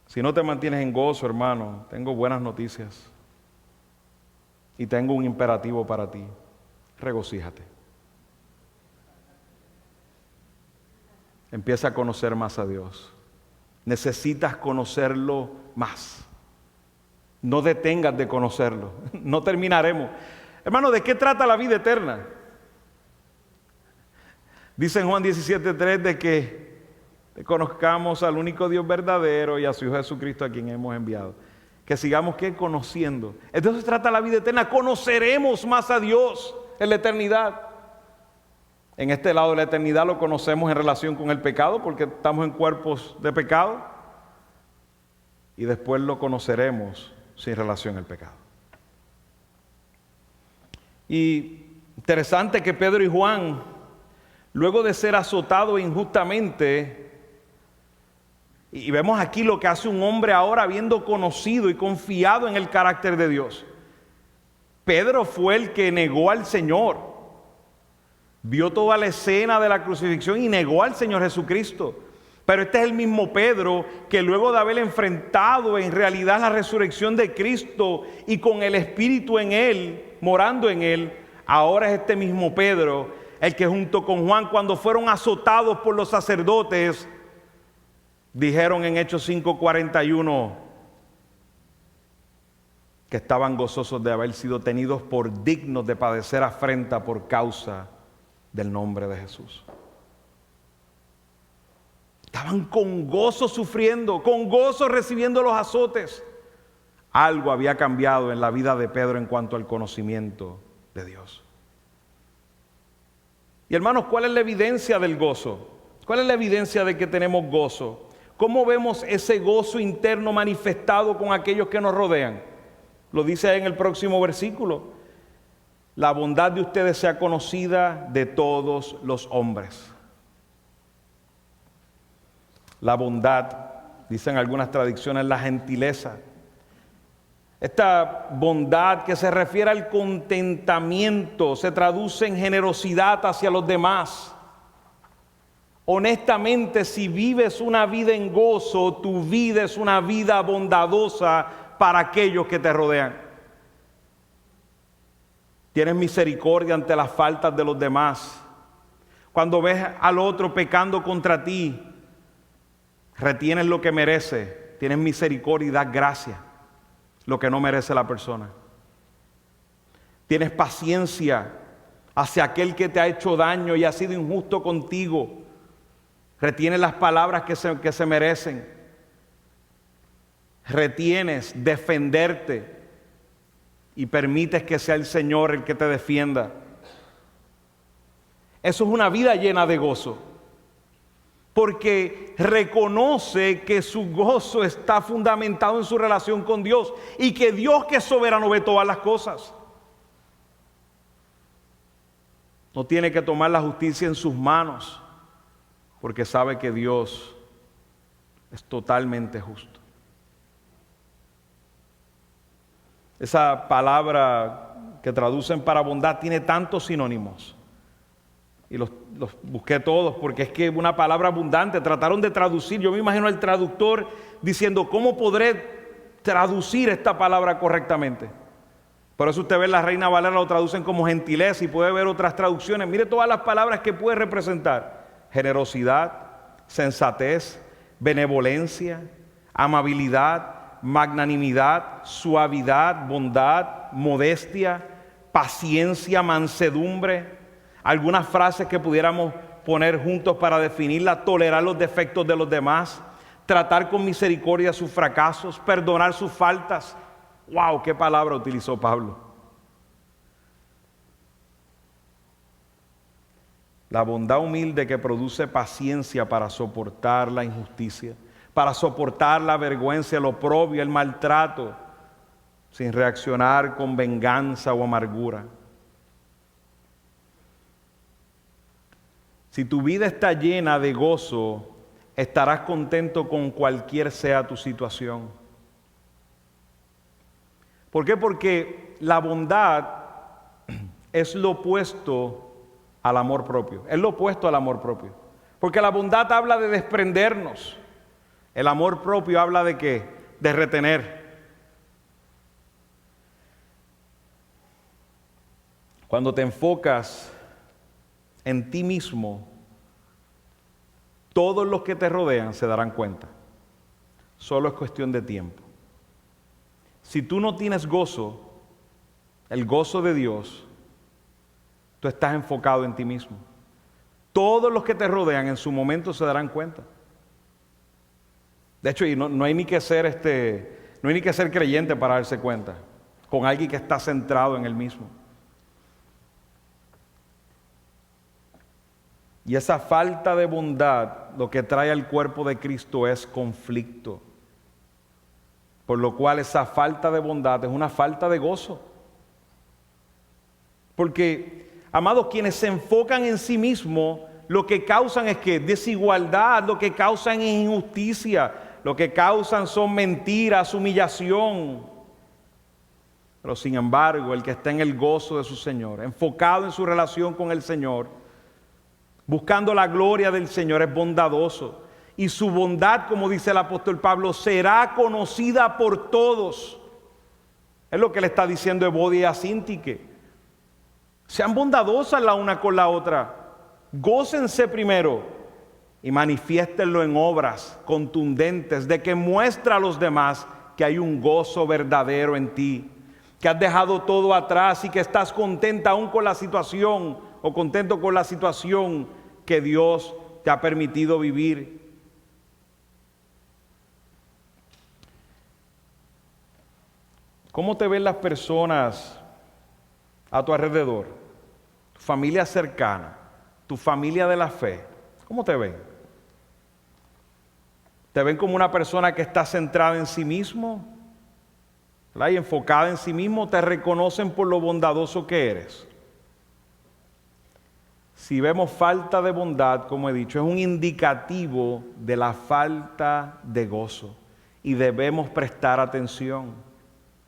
Si no te mantienes en gozo, hermano, tengo buenas noticias. Y tengo un imperativo para ti: regocíjate. Empieza a conocer más a Dios. Necesitas conocerlo más. No detengas de conocerlo. No terminaremos. Hermano, ¿de qué trata la vida eterna? Dice en Juan 17:3 de que conozcamos al único Dios verdadero y a su Hijo Jesucristo, a quien hemos enviado. Que sigamos, ¿qué? Conociendo. Entonces trata la vida eterna. Conoceremos más a Dios en la eternidad. En este lado de la eternidad lo conocemos en relación con el pecado, porque estamos en cuerpos de pecado. Y después lo conoceremos sin relación al pecado. Y interesante que Pedro y Juan, luego de ser azotados injustamente, y vemos aquí lo que hace un hombre ahora habiendo conocido y confiado en el carácter de Dios. Pedro fue el que negó al Señor. Vio toda la escena de la crucifixión y negó al Señor Jesucristo. Pero este es el mismo Pedro que luego de haber enfrentado en realidad la resurrección de Cristo y con el Espíritu en él, morando en él, ahora es este mismo Pedro el que junto con Juan, cuando fueron azotados por los sacerdotes, dijeron en Hechos 5:41 que estaban gozosos de haber sido tenidos por dignos de padecer afrenta por causa del nombre de Jesús. Estaban con gozo sufriendo, con gozo recibiendo los azotes. Algo había cambiado en la vida de Pedro en cuanto al conocimiento de Dios. Y hermanos, ¿cuál es la evidencia del gozo? ¿Cuál es la evidencia de que tenemos gozo? ¿Cómo vemos ese gozo interno manifestado con aquellos que nos rodean? Lo dice en el próximo versículo: la bondad de ustedes sea conocida de todos los hombres. La bondad, dicen algunas traducciones, la gentileza. Esta bondad que se refiere al contentamiento se traduce en generosidad hacia los demás. Honestamente, si vives una vida en gozo, tu vida es una vida bondadosa para aquellos que te rodean. Tienes misericordia ante las faltas de los demás. Cuando ves al otro pecando contra ti, retienes lo que merece, tienes misericordia y das gracia, lo que no merece la persona. Tienes paciencia hacia aquel que te ha hecho daño y ha sido injusto contigo. Retienes las palabras que se merecen. Retienes defenderte y permites que sea el Señor el que te defienda. Eso es una vida llena de gozo, porque reconoce que su gozo está fundamentado en su relación con Dios y que Dios, que es soberano, ve todas las cosas. No tiene que tomar la justicia en sus manos, porque sabe que Dios es totalmente justo. Esa palabra que traducen para bondad tiene tantos sinónimos. Y los busqué todos porque es que una palabra abundante. Trataron de traducir. Yo me imagino al traductor diciendo, ¿cómo podré traducir esta palabra correctamente? Por eso usted ve la Reina Valera lo traducen como gentileza y puede ver otras traducciones. Mire todas las palabras que puede representar. Generosidad, sensatez, benevolencia, amabilidad, magnanimidad, suavidad, bondad, modestia, paciencia, mansedumbre. Algunas frases que pudiéramos poner juntos para definirla: tolerar los defectos de los demás, tratar con misericordia sus fracasos, perdonar sus faltas. ¡Wow! ¿Qué palabra utilizó Pablo? La bondad humilde que produce paciencia para soportar la injusticia, para soportar la vergüenza, el oprobio, el maltrato, sin reaccionar con venganza o amargura. Si tu vida está llena de gozo, estarás contento con cualquier sea tu situación. ¿Por qué? Porque la bondad es lo opuesto al amor propio. Es lo opuesto al amor propio. Porque la bondad habla de desprendernos. El amor propio habla de ¿qué? De retener. Cuando te enfocas en ti mismo, todos los que te rodean se darán cuenta. Solo es cuestión de tiempo. Si tú no tienes gozo, el gozo de Dios, tú estás enfocado en ti mismo. Todos los que te rodean en su momento se darán cuenta. De hecho, no hay ni que ser creyente para darse cuenta, con alguien que está centrado en él mismo. Y esa falta de bondad lo que trae al cuerpo de Cristo es conflicto. Por lo cual esa falta de bondad es una falta de gozo. Porque, amados, quienes se enfocan en sí mismos, lo que causan es que desigualdad, lo que causan es injusticia, lo que causan son mentiras, humillación. Pero sin embargo, el que está en el gozo de su Señor, enfocado en su relación con el Señor, buscando la gloria del Señor, es bondadoso. Y su bondad, como dice el apóstol Pablo, será conocida por todos. Es lo que le está diciendo Evodia y Asíntique. Sean bondadosas la una con la otra. Gócense primero y manifiéstenlo en obras contundentes de que muestra a los demás que hay un gozo verdadero en ti, que has dejado todo atrás y que estás contenta aún con la situación o contento con la situación que Dios te ha permitido vivir. ¿Cómo te ven las personas a tu alrededor? Tu familia cercana, tu familia de la fe. ¿Cómo te ven? ¿Te ven como una persona que está centrada en sí mismo? ¿Verdad? Y enfocada en sí mismo. ¿Te reconocen por lo bondadoso que eres? Si vemos falta de bondad, como he dicho, es un indicativo de la falta de gozo. Y debemos prestar atención.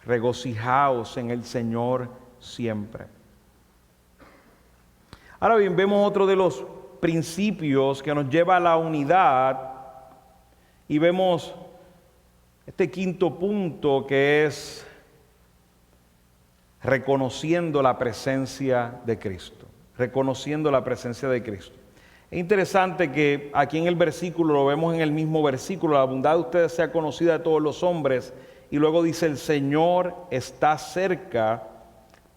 Regocijaos en el Señor siempre. Ahora bien, vemos otro de los principios que nos lleva a la unidad y vemos este quinto punto que es reconociendo la presencia de Cristo. Reconociendo la presencia de Cristo. Es interesante que aquí en el versículo, lo vemos en el mismo versículo, la bondad de ustedes sea conocida de todos los hombres. Y luego dice, el Señor está cerca,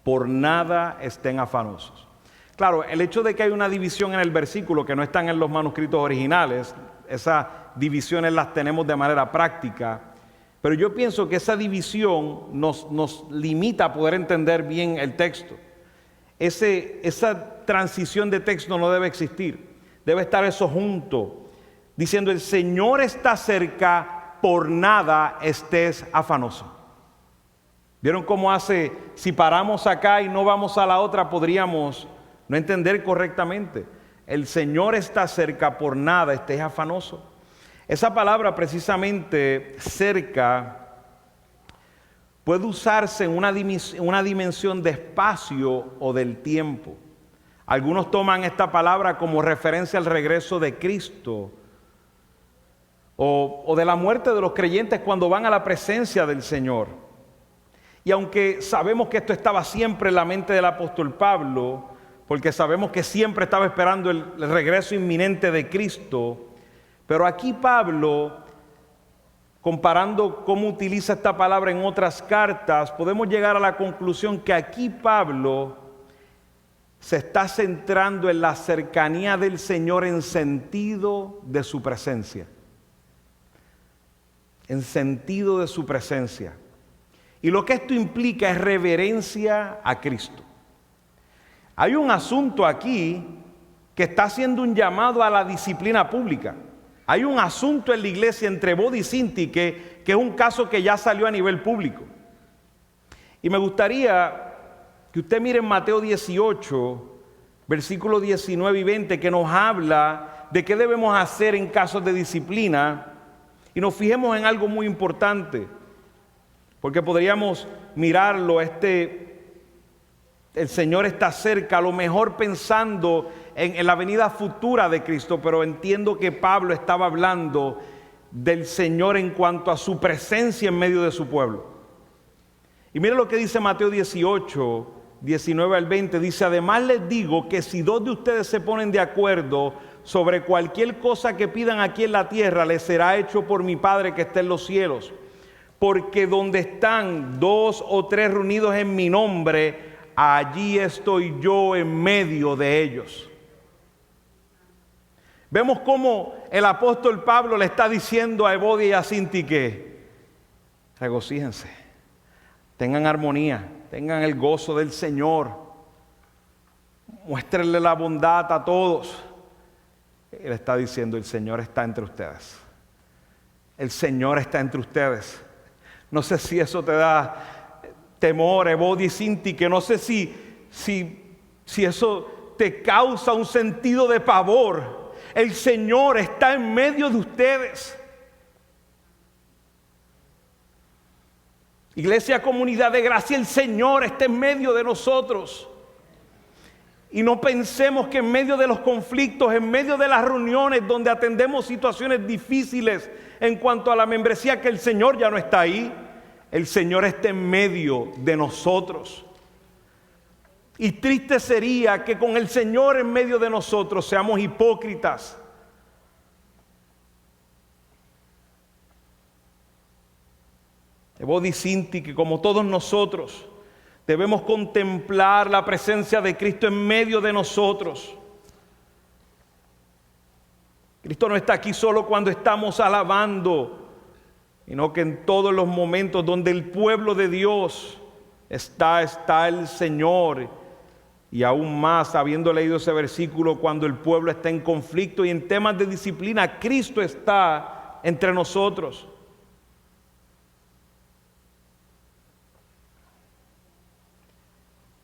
por nada estén afanosos. Claro, el hecho de que hay una división en el versículo que no están en los manuscritos originales, esas divisiones las tenemos de manera práctica, pero yo pienso que esa división nos limita a poder entender bien el texto. Esa transición de texto no debe existir, debe estar eso junto, diciendo el Señor está cerca, por nada estés afanoso. ¿Vieron cómo si paramos acá y no vamos a la otra, podríamos no entender correctamente? el Señor está cerca, por nada estés afanoso. Esa palabra precisamente, cerca, puede usarse en una dimensión de espacio o del tiempo. Algunos toman esta palabra como referencia al regreso de Cristo o de la muerte de los creyentes cuando van a la presencia del Señor. Y aunque sabemos que esto estaba siempre en la mente del apóstol Pablo, porque sabemos que siempre estaba esperando el regreso inminente de Cristo, pero aquí Pablo, comparando cómo utiliza esta palabra en otras cartas, podemos llegar a la conclusión que aquí Pablo se está centrando en la cercanía del Señor en sentido de su presencia. En sentido de su presencia. Y lo que esto implica es reverencia a Cristo. Hay un asunto aquí que está haciendo un llamado a la disciplina pública. Hay un asunto en la iglesia entre Body y Sinti que es un caso que ya salió a nivel público. Y me gustaría que usted mire en Mateo 18, versículos 19 y 20, que nos habla de qué debemos hacer en casos de disciplina. Y nos fijemos en algo muy importante, porque podríamos mirarlo, el Señor está cerca, a lo mejor pensando en la venida futura de Cristo, pero entiendo que Pablo estaba hablando del Señor en cuanto a su presencia en medio de su pueblo. Y mire lo que dice Mateo 18, 19 al 20, dice: además les digo que si dos de ustedes se ponen de acuerdo sobre cualquier cosa que pidan aquí en la tierra, les será hecho por mi Padre que está en los cielos. Porque donde están dos o tres reunidos en mi nombre, allí estoy yo en medio de ellos. Vemos cómo el apóstol Pablo le está diciendo a Evodia y a Sinti que regocíjense, tengan armonía, tengan el gozo del Señor, muéstrenle la bondad a todos. Él está diciendo: el Señor está entre ustedes. El Señor está entre ustedes. No sé si eso te da temor, Evodia y Sinti, que no sé si eso te causa un sentido de pavor. El Señor está en medio de ustedes. Iglesia Comunidad de Gracia, el Señor está en medio de nosotros. Y no pensemos que en medio de los conflictos, en medio de las reuniones donde atendemos situaciones difíciles en cuanto a la membresía, que el Señor ya no está ahí. El Señor está en medio de nosotros. Y triste sería que con el Señor en medio de nosotros seamos hipócritas. Evodia y Sinti, que como todos nosotros debemos contemplar la presencia de Cristo en medio de nosotros. Cristo no está aquí solo cuando estamos alabando, sino que en todos los momentos donde el pueblo de Dios está el Señor. Y aún más, habiendo leído ese versículo, cuando el pueblo está en conflicto y en temas de disciplina, Cristo está entre nosotros.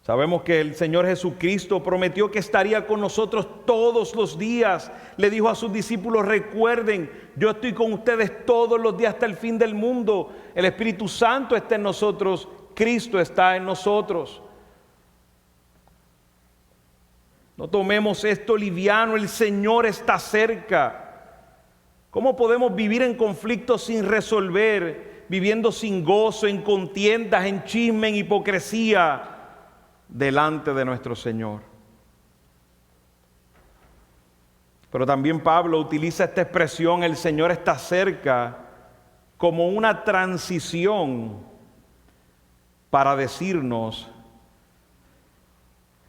Sabemos que el Señor Jesucristo prometió que estaría con nosotros todos los días. Le dijo a sus discípulos: recuerden, yo estoy con ustedes todos los días hasta el fin del mundo. El Espíritu Santo está en nosotros, Cristo está en nosotros. No tomemos esto liviano, el Señor está cerca. ¿Cómo podemos vivir en conflictos sin resolver, viviendo sin gozo, en contiendas, en chisme, en hipocresía delante de nuestro Señor? Pero también Pablo utiliza esta expresión, el Señor está cerca, como una transición para decirnos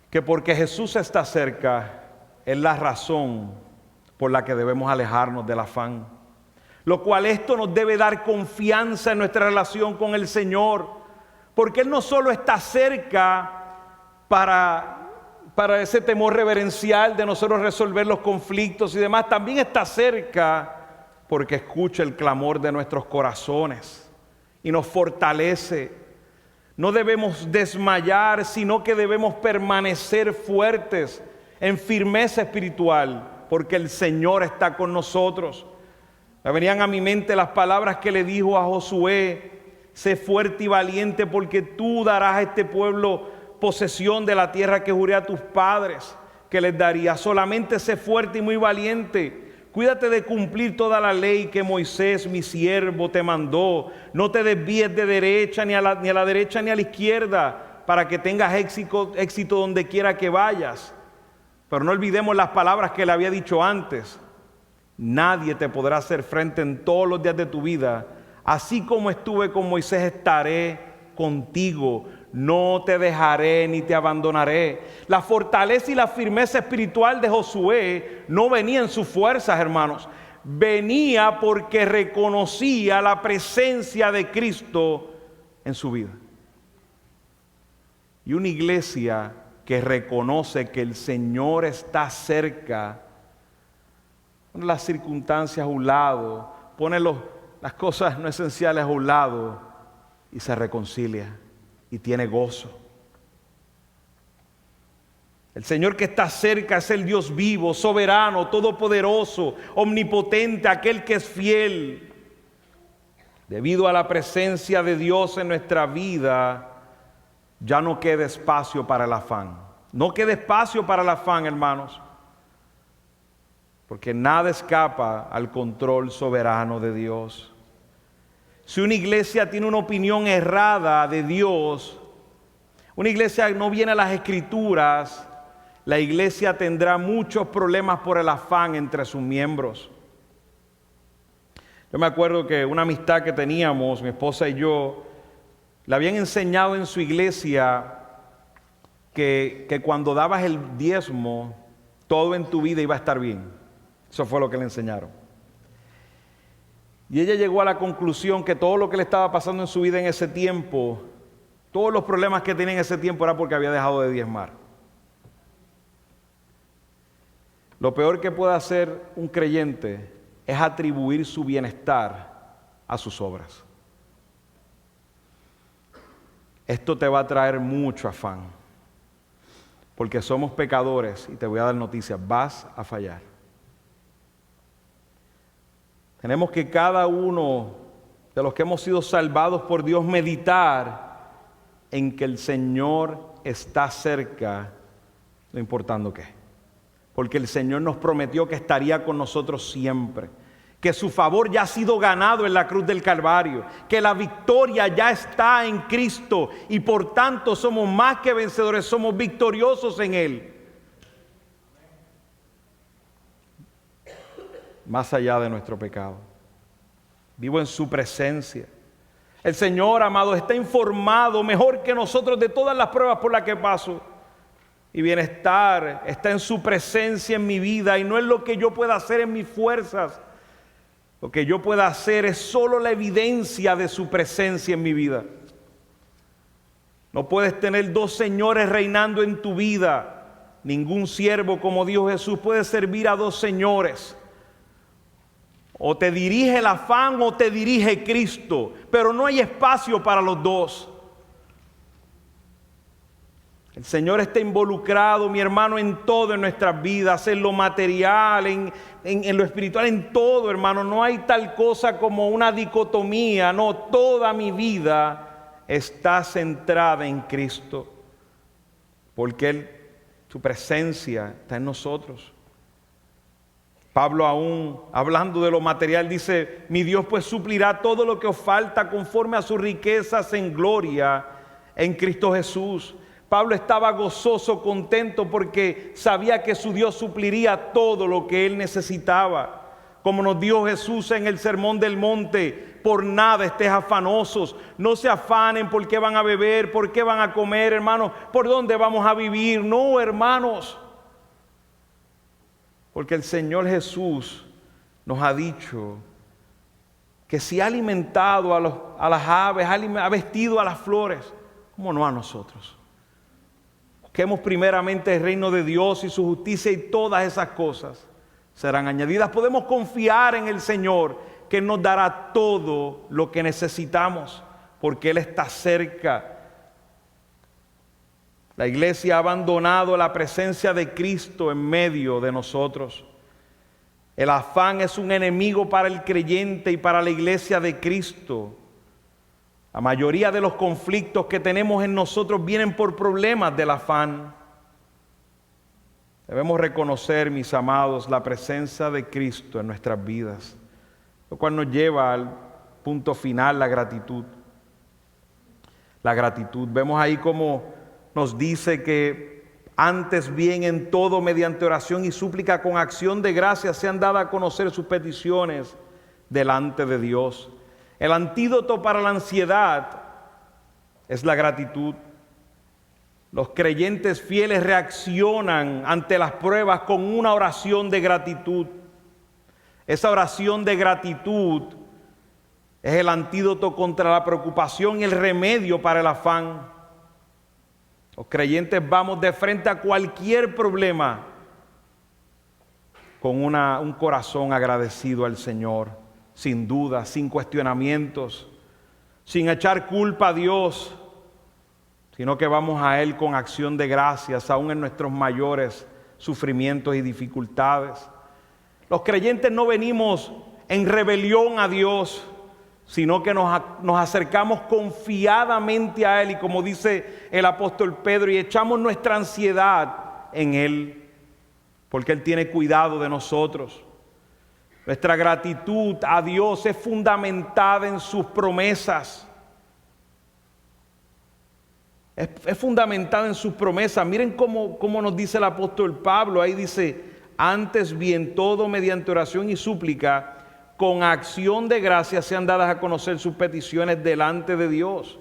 que porque Jesús está cerca es la razón por la que debemos alejarnos del afán. Lo cual esto nos debe dar confianza en nuestra relación con el Señor, porque Él no solo está cerca para ese temor reverencial de nosotros resolver los conflictos y demás, también está cerca porque escucha el clamor de nuestros corazones y nos fortalece. No debemos desmayar, sino que debemos permanecer fuertes en firmeza espiritual, porque el Señor está con nosotros. Me venían a mi mente las palabras que le dijo a Josué: sé fuerte y valiente, porque tú darás a este pueblo posesión de la tierra que juré a tus padres que les daría. Solamente sé fuerte y muy valiente. Cuídate de cumplir toda la ley que Moisés, mi siervo, te mandó. No te desvíes de derecha ni a la derecha ni a la izquierda, para que tengas éxito donde quiera que vayas. Pero no olvidemos las palabras que le había dicho antes: nadie te podrá hacer frente en todos los días de tu vida. Así como estuve con Moisés, estaré contigo. No te dejaré ni te abandonaré. La fortaleza y la firmeza espiritual de Josué no venía en sus fuerzas, hermanos. Venía porque reconocía la presencia de Cristo en su vida. Y una iglesia que reconoce que el Señor está cerca, pone las circunstancias a un lado, pone las cosas no esenciales a un lado y se reconcilia y tiene gozo. El Señor que está cerca es el Dios vivo, soberano, todopoderoso, omnipotente, aquel que es fiel. Debido a la presencia de Dios en nuestra vida, ya no queda espacio para el afán. No queda espacio para el afán, hermanos, porque nada escapa al control soberano de Dios. Si una iglesia tiene una opinión errada de Dios, una iglesia no viene a las Escrituras, la iglesia tendrá muchos problemas por el afán entre sus miembros. Yo me acuerdo que una amistad que teníamos, mi esposa y yo, le habían enseñado en su iglesia que cuando dabas el diezmo, todo en tu vida iba a estar bien. Eso fue lo que le enseñaron. Y ella llegó a la conclusión que todo lo que le estaba pasando en su vida en ese tiempo, todos los problemas que tenía en ese tiempo, era porque había dejado de diezmar. Lo peor que puede hacer un creyente es atribuir su bienestar a sus obras. Esto te va a traer mucho afán, porque somos pecadores, y te voy a dar noticias: vas a fallar. Tenemos que cada uno de los que hemos sido salvados por Dios meditar en que el Señor está cerca, no importando qué. Porque el Señor nos prometió que estaría con nosotros siempre, que su favor ya ha sido ganado en la cruz del Calvario, que la victoria ya está en Cristo y por tanto somos más que vencedores, somos victoriosos en Él. Más allá de nuestro pecado, vivo en su presencia. El Señor, amado, está informado mejor que nosotros de todas las pruebas por las que paso. Y bienestar está en su presencia en mi vida, y no es lo que yo pueda hacer en mis fuerzas. Lo que yo pueda hacer es solo la evidencia de su presencia en mi vida. No puedes tener dos señores reinando en tu vida. Ningún siervo, como dijo Jesús, puede servir a dos señores. O te dirige el afán o te dirige Cristo, pero no hay espacio para los dos. El Señor está involucrado, mi hermano, en todo en nuestras vidas, en lo material, en lo espiritual, en todo, hermano. No hay tal cosa como una dicotomía, no, toda mi vida está centrada en Cristo, porque su presencia está en nosotros. Pablo, aún hablando de lo material, dice: mi Dios pues suplirá todo lo que os falta conforme a sus riquezas en gloria en Cristo Jesús. Pablo estaba gozoso, contento, porque sabía que su Dios supliría todo lo que él necesitaba. Como nos dijo Jesús en el Sermón del Monte: por nada estéis afanosos, no se afanen por qué van a beber, por qué van a comer, hermanos, por dónde vamos a vivir. No, hermanos, porque el Señor Jesús nos ha dicho que si ha alimentado a las aves, ha vestido a las flores, ¿cómo no a nosotros? Busquemos primeramente el reino de Dios y su justicia, y todas esas cosas serán añadidas. Podemos confiar en el Señor, que nos dará todo lo que necesitamos, porque Él está cerca. La iglesia ha abandonado la presencia de Cristo en medio de nosotros. El afán es un enemigo para el creyente y para la iglesia de Cristo. La mayoría de los conflictos que tenemos en nosotros vienen por problemas del afán. Debemos reconocer, mis amados, la presencia de Cristo en nuestras vidas, lo cual nos lleva al punto final, la gratitud. La gratitud. Vemos ahí cómo nos dice que antes bien en todo mediante oración y súplica con acción de gracias sean dadas a conocer sus peticiones delante de Dios. El antídoto para la ansiedad es la gratitud. Los creyentes fieles reaccionan ante las pruebas con una oración de gratitud. Esa oración de gratitud es el antídoto contra la preocupación y el remedio para el afán. Los creyentes vamos de frente a cualquier problema con un corazón agradecido al Señor, sin duda, sin cuestionamientos, sin echar culpa a Dios, sino que vamos a Él con acción de gracias, aún en nuestros mayores sufrimientos y dificultades. Los creyentes no venimos en rebelión a Dios, sino que nos acercamos confiadamente a Él, y como dice el apóstol Pedro, y echamos nuestra ansiedad en Él, porque Él tiene cuidado de nosotros. Nuestra gratitud a Dios es fundamentada en sus promesas. Es fundamentada en sus promesas. Miren cómo nos dice el apóstol Pablo. Ahí dice, antes bien todo mediante oración y súplica, con acción de gracias sean dadas a conocer sus peticiones delante de Dios.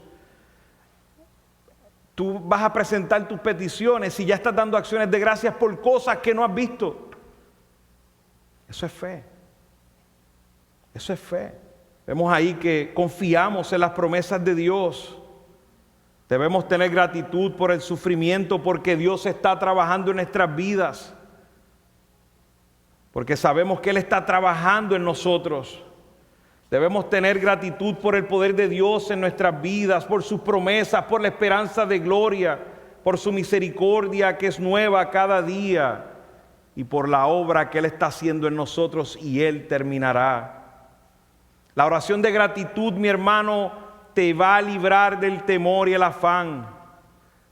Tú vas a presentar tus peticiones y ya estás dando acciones de gracias por cosas que no has visto. Eso es fe. Eso es fe. Vemos ahí que confiamos en las promesas de Dios. Debemos tener gratitud por el sufrimiento, porque Dios está trabajando en nuestras vidas. Porque sabemos que Él está trabajando en nosotros. Debemos tener gratitud por el poder de Dios en nuestras vidas, por sus promesas, por la esperanza de gloria, por su misericordia que es nueva cada día, y por la obra que Él está haciendo en nosotros y Él terminará. La oración de gratitud, mi hermano, te va a librar del temor y el afán,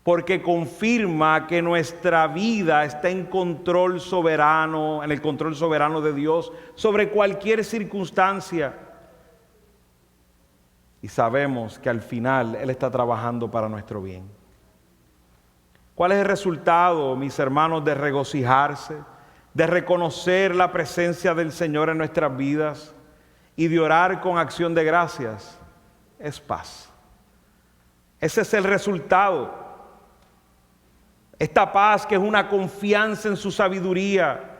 porque confirma que nuestra vida está en el control soberano de Dios sobre cualquier circunstancia. Y sabemos que al final Él está trabajando para nuestro bien. ¿Cuál es el resultado, mis hermanos, de regocijarse, de reconocer la presencia del Señor en nuestras vidas y de orar con acción de gracias? Es paz. Ese es el resultado. Esta paz que es una confianza en su sabiduría,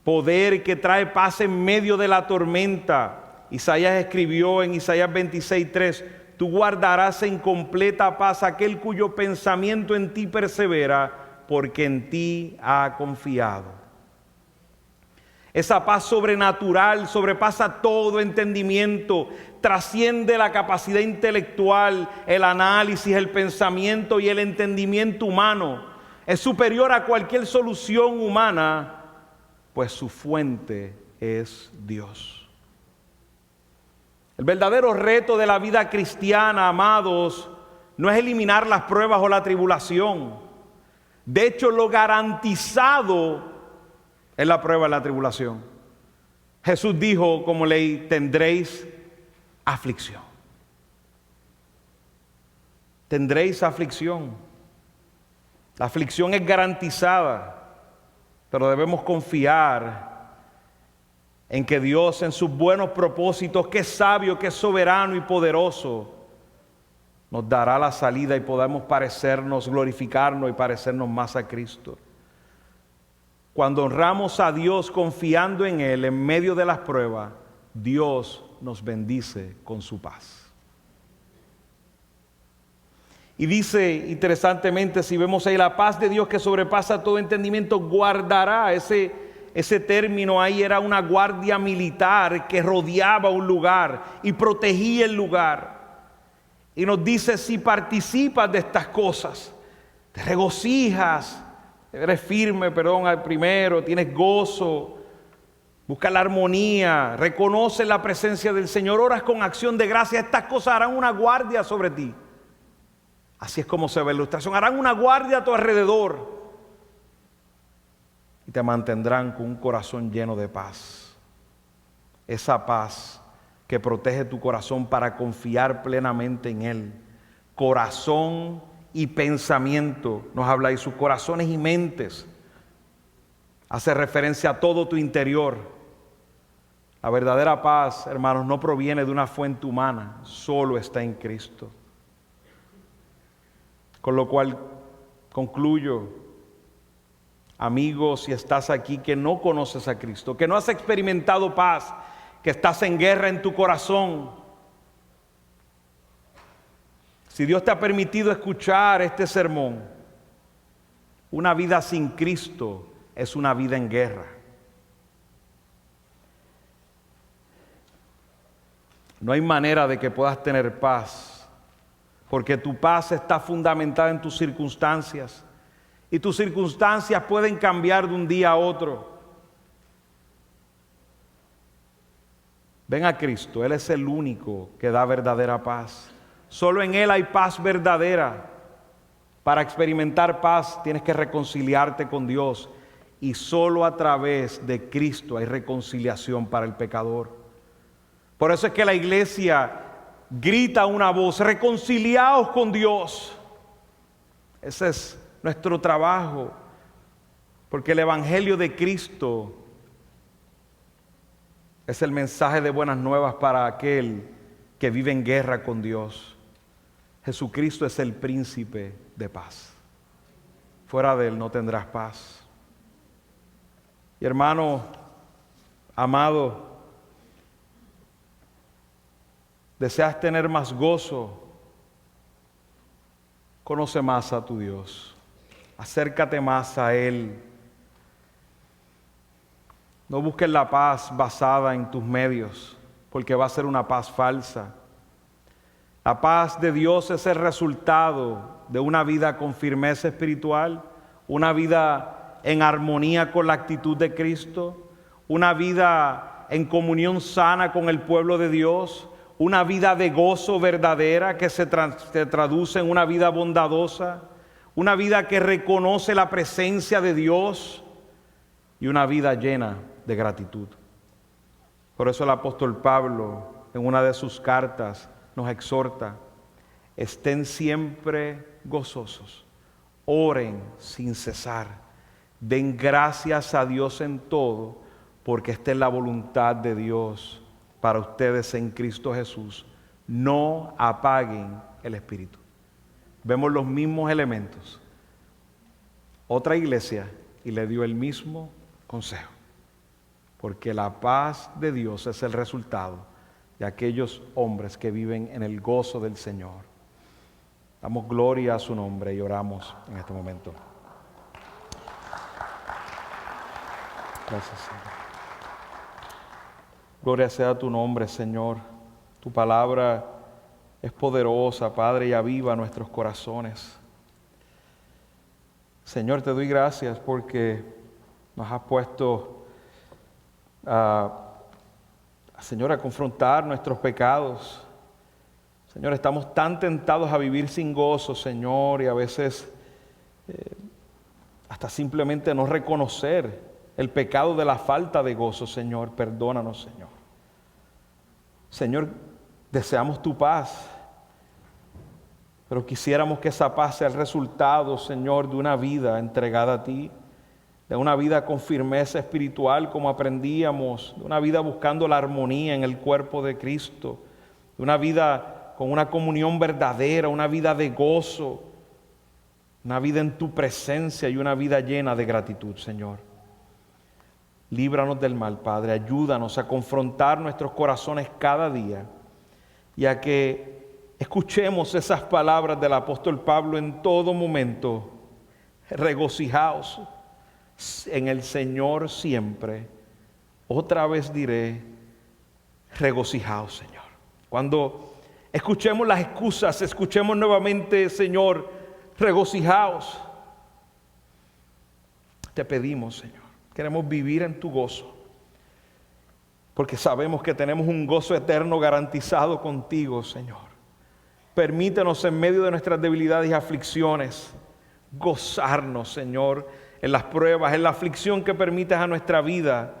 poder que trae paz en medio de la tormenta. Isaías escribió en Isaías 26:3, tú guardarás en completa paz aquel cuyo pensamiento en ti persevera, porque en ti ha confiado. Esa paz sobrenatural sobrepasa todo entendimiento, trasciende la capacidad intelectual, el análisis, el pensamiento y el entendimiento humano. Es superior a cualquier solución humana, pues su fuente es Dios. El verdadero reto de la vida cristiana, amados, no es eliminar las pruebas o la tribulación. De hecho, lo garantizado es la prueba y la tribulación. Jesús dijo, como ley, tendréis aflicción. Tendréis aflicción. La aflicción es garantizada, pero debemos confiar en que Dios, en sus buenos propósitos, que es sabio, que es soberano y poderoso, nos dará la salida y podamos parecernos, glorificarnos y parecernos más a Cristo. Cuando honramos a Dios confiando en Él en medio de las pruebas, Dios nos bendice con su paz. Y dice, interesantemente, si vemos ahí, la paz de Dios que sobrepasa todo entendimiento, guardará. Ese término ahí era una guardia militar que rodeaba un lugar y protegía el lugar. Y nos dice, si participas de estas cosas, te regocijas, eres firme, al primero, tienes gozo, busca la armonía, reconoces la presencia del Señor, oras con acción de gracia. Estas cosas harán una guardia sobre ti. Así es como se ve la ilustración. Harán una guardia a tu alrededor y te mantendrán con un corazón lleno de paz. Esa paz que protege tu corazón para confiar plenamente en Él. Corazón y pensamiento, nos habla ahí, sus corazones y mentes. Hace referencia a todo tu interior. La verdadera paz, hermanos, no proviene de una fuente humana, solo está en Cristo. Con lo cual concluyo, amigos, si estás aquí que no conoces a Cristo, que no has experimentado paz, que estás en guerra en tu corazón, si Dios te ha permitido escuchar este sermón, una vida sin Cristo es una vida en guerra. No hay manera de que puedas tener paz, porque tu paz está fundamentada en tus circunstancias, y tus circunstancias pueden cambiar de un día a otro. Ven a Cristo, Él es el único que da verdadera paz. Solo en Él hay paz verdadera. Para experimentar paz tienes que reconciliarte con Dios, y solo a través de Cristo hay reconciliación para el pecador. Por eso es que la iglesia grita a una voz: reconciliaos con Dios. Ese es nuestro trabajo, porque el Evangelio de Cristo es el mensaje de buenas nuevas para aquel que vive en guerra con Dios. Jesucristo es el príncipe de paz. Fuera de Él no tendrás paz. Y hermano, amado, ¿deseas tener más gozo? Conoce más a tu Dios. Acércate más a Él. No busques la paz basada en tus medios, porque va a ser una paz falsa. La paz de Dios es el resultado de una vida con firmeza espiritual, una vida en armonía con la actitud de Cristo, una vida en comunión sana con el pueblo de Dios, una vida de gozo verdadera que se traduce en una vida bondadosa, una vida que reconoce la presencia de Dios y una vida llena de gratitud. Por eso el apóstol Pablo, en una de sus cartas, nos exhorta: estén siempre gozosos, oren sin cesar, den gracias a Dios en todo, porque esta es la voluntad de Dios para ustedes en Cristo Jesús. No apaguen el espíritu. Vemos los mismos elementos. Otra iglesia, y le dio el mismo consejo, porque la paz de Dios es el resultado de aquellos hombres que viven en el gozo del Señor. Damos gloria a su nombre y oramos en este momento. Gracias, Señor. Gloria sea tu nombre, Señor. Tu palabra es poderosa, Padre, y aviva nuestros corazones. Señor, te doy gracias porque nos has puesto Señor, a confrontar nuestros pecados. Señor, estamos tan tentados a vivir sin gozo, Señor, y a veces hasta simplemente no reconocer el pecado de la falta de gozo, Señor. Perdónanos, Señor. Señor, deseamos tu paz, pero quisiéramos que esa paz sea el resultado, Señor, de una vida entregada a ti, de una vida con firmeza espiritual como aprendíamos, de una vida buscando la armonía en el cuerpo de Cristo, de una vida con una comunión verdadera, una vida de gozo, una vida en tu presencia y una vida llena de gratitud, Señor. Líbranos del mal, Padre, ayúdanos a confrontar nuestros corazones cada día y a que escuchemos esas palabras del apóstol Pablo en todo momento: regocijaos en el Señor siempre. Otra vez diré: regocijaos, Señor. Cuando escuchemos las excusas, escuchemos nuevamente: Señor, regocijaos. Te pedimos, Señor, queremos vivir en tu gozo, porque sabemos que tenemos un gozo eterno garantizado contigo, Señor. Permítenos en medio de nuestras debilidades y aflicciones gozarnos, Señor, en las pruebas, en la aflicción que permites a nuestra vida,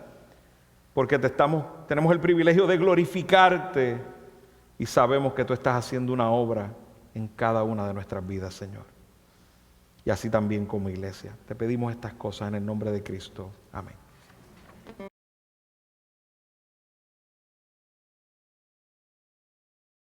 porque tenemos el privilegio de glorificarte y sabemos que tú estás haciendo una obra en cada una de nuestras vidas, Señor. Y así también como iglesia. Te pedimos estas cosas en el nombre de Cristo. Amén.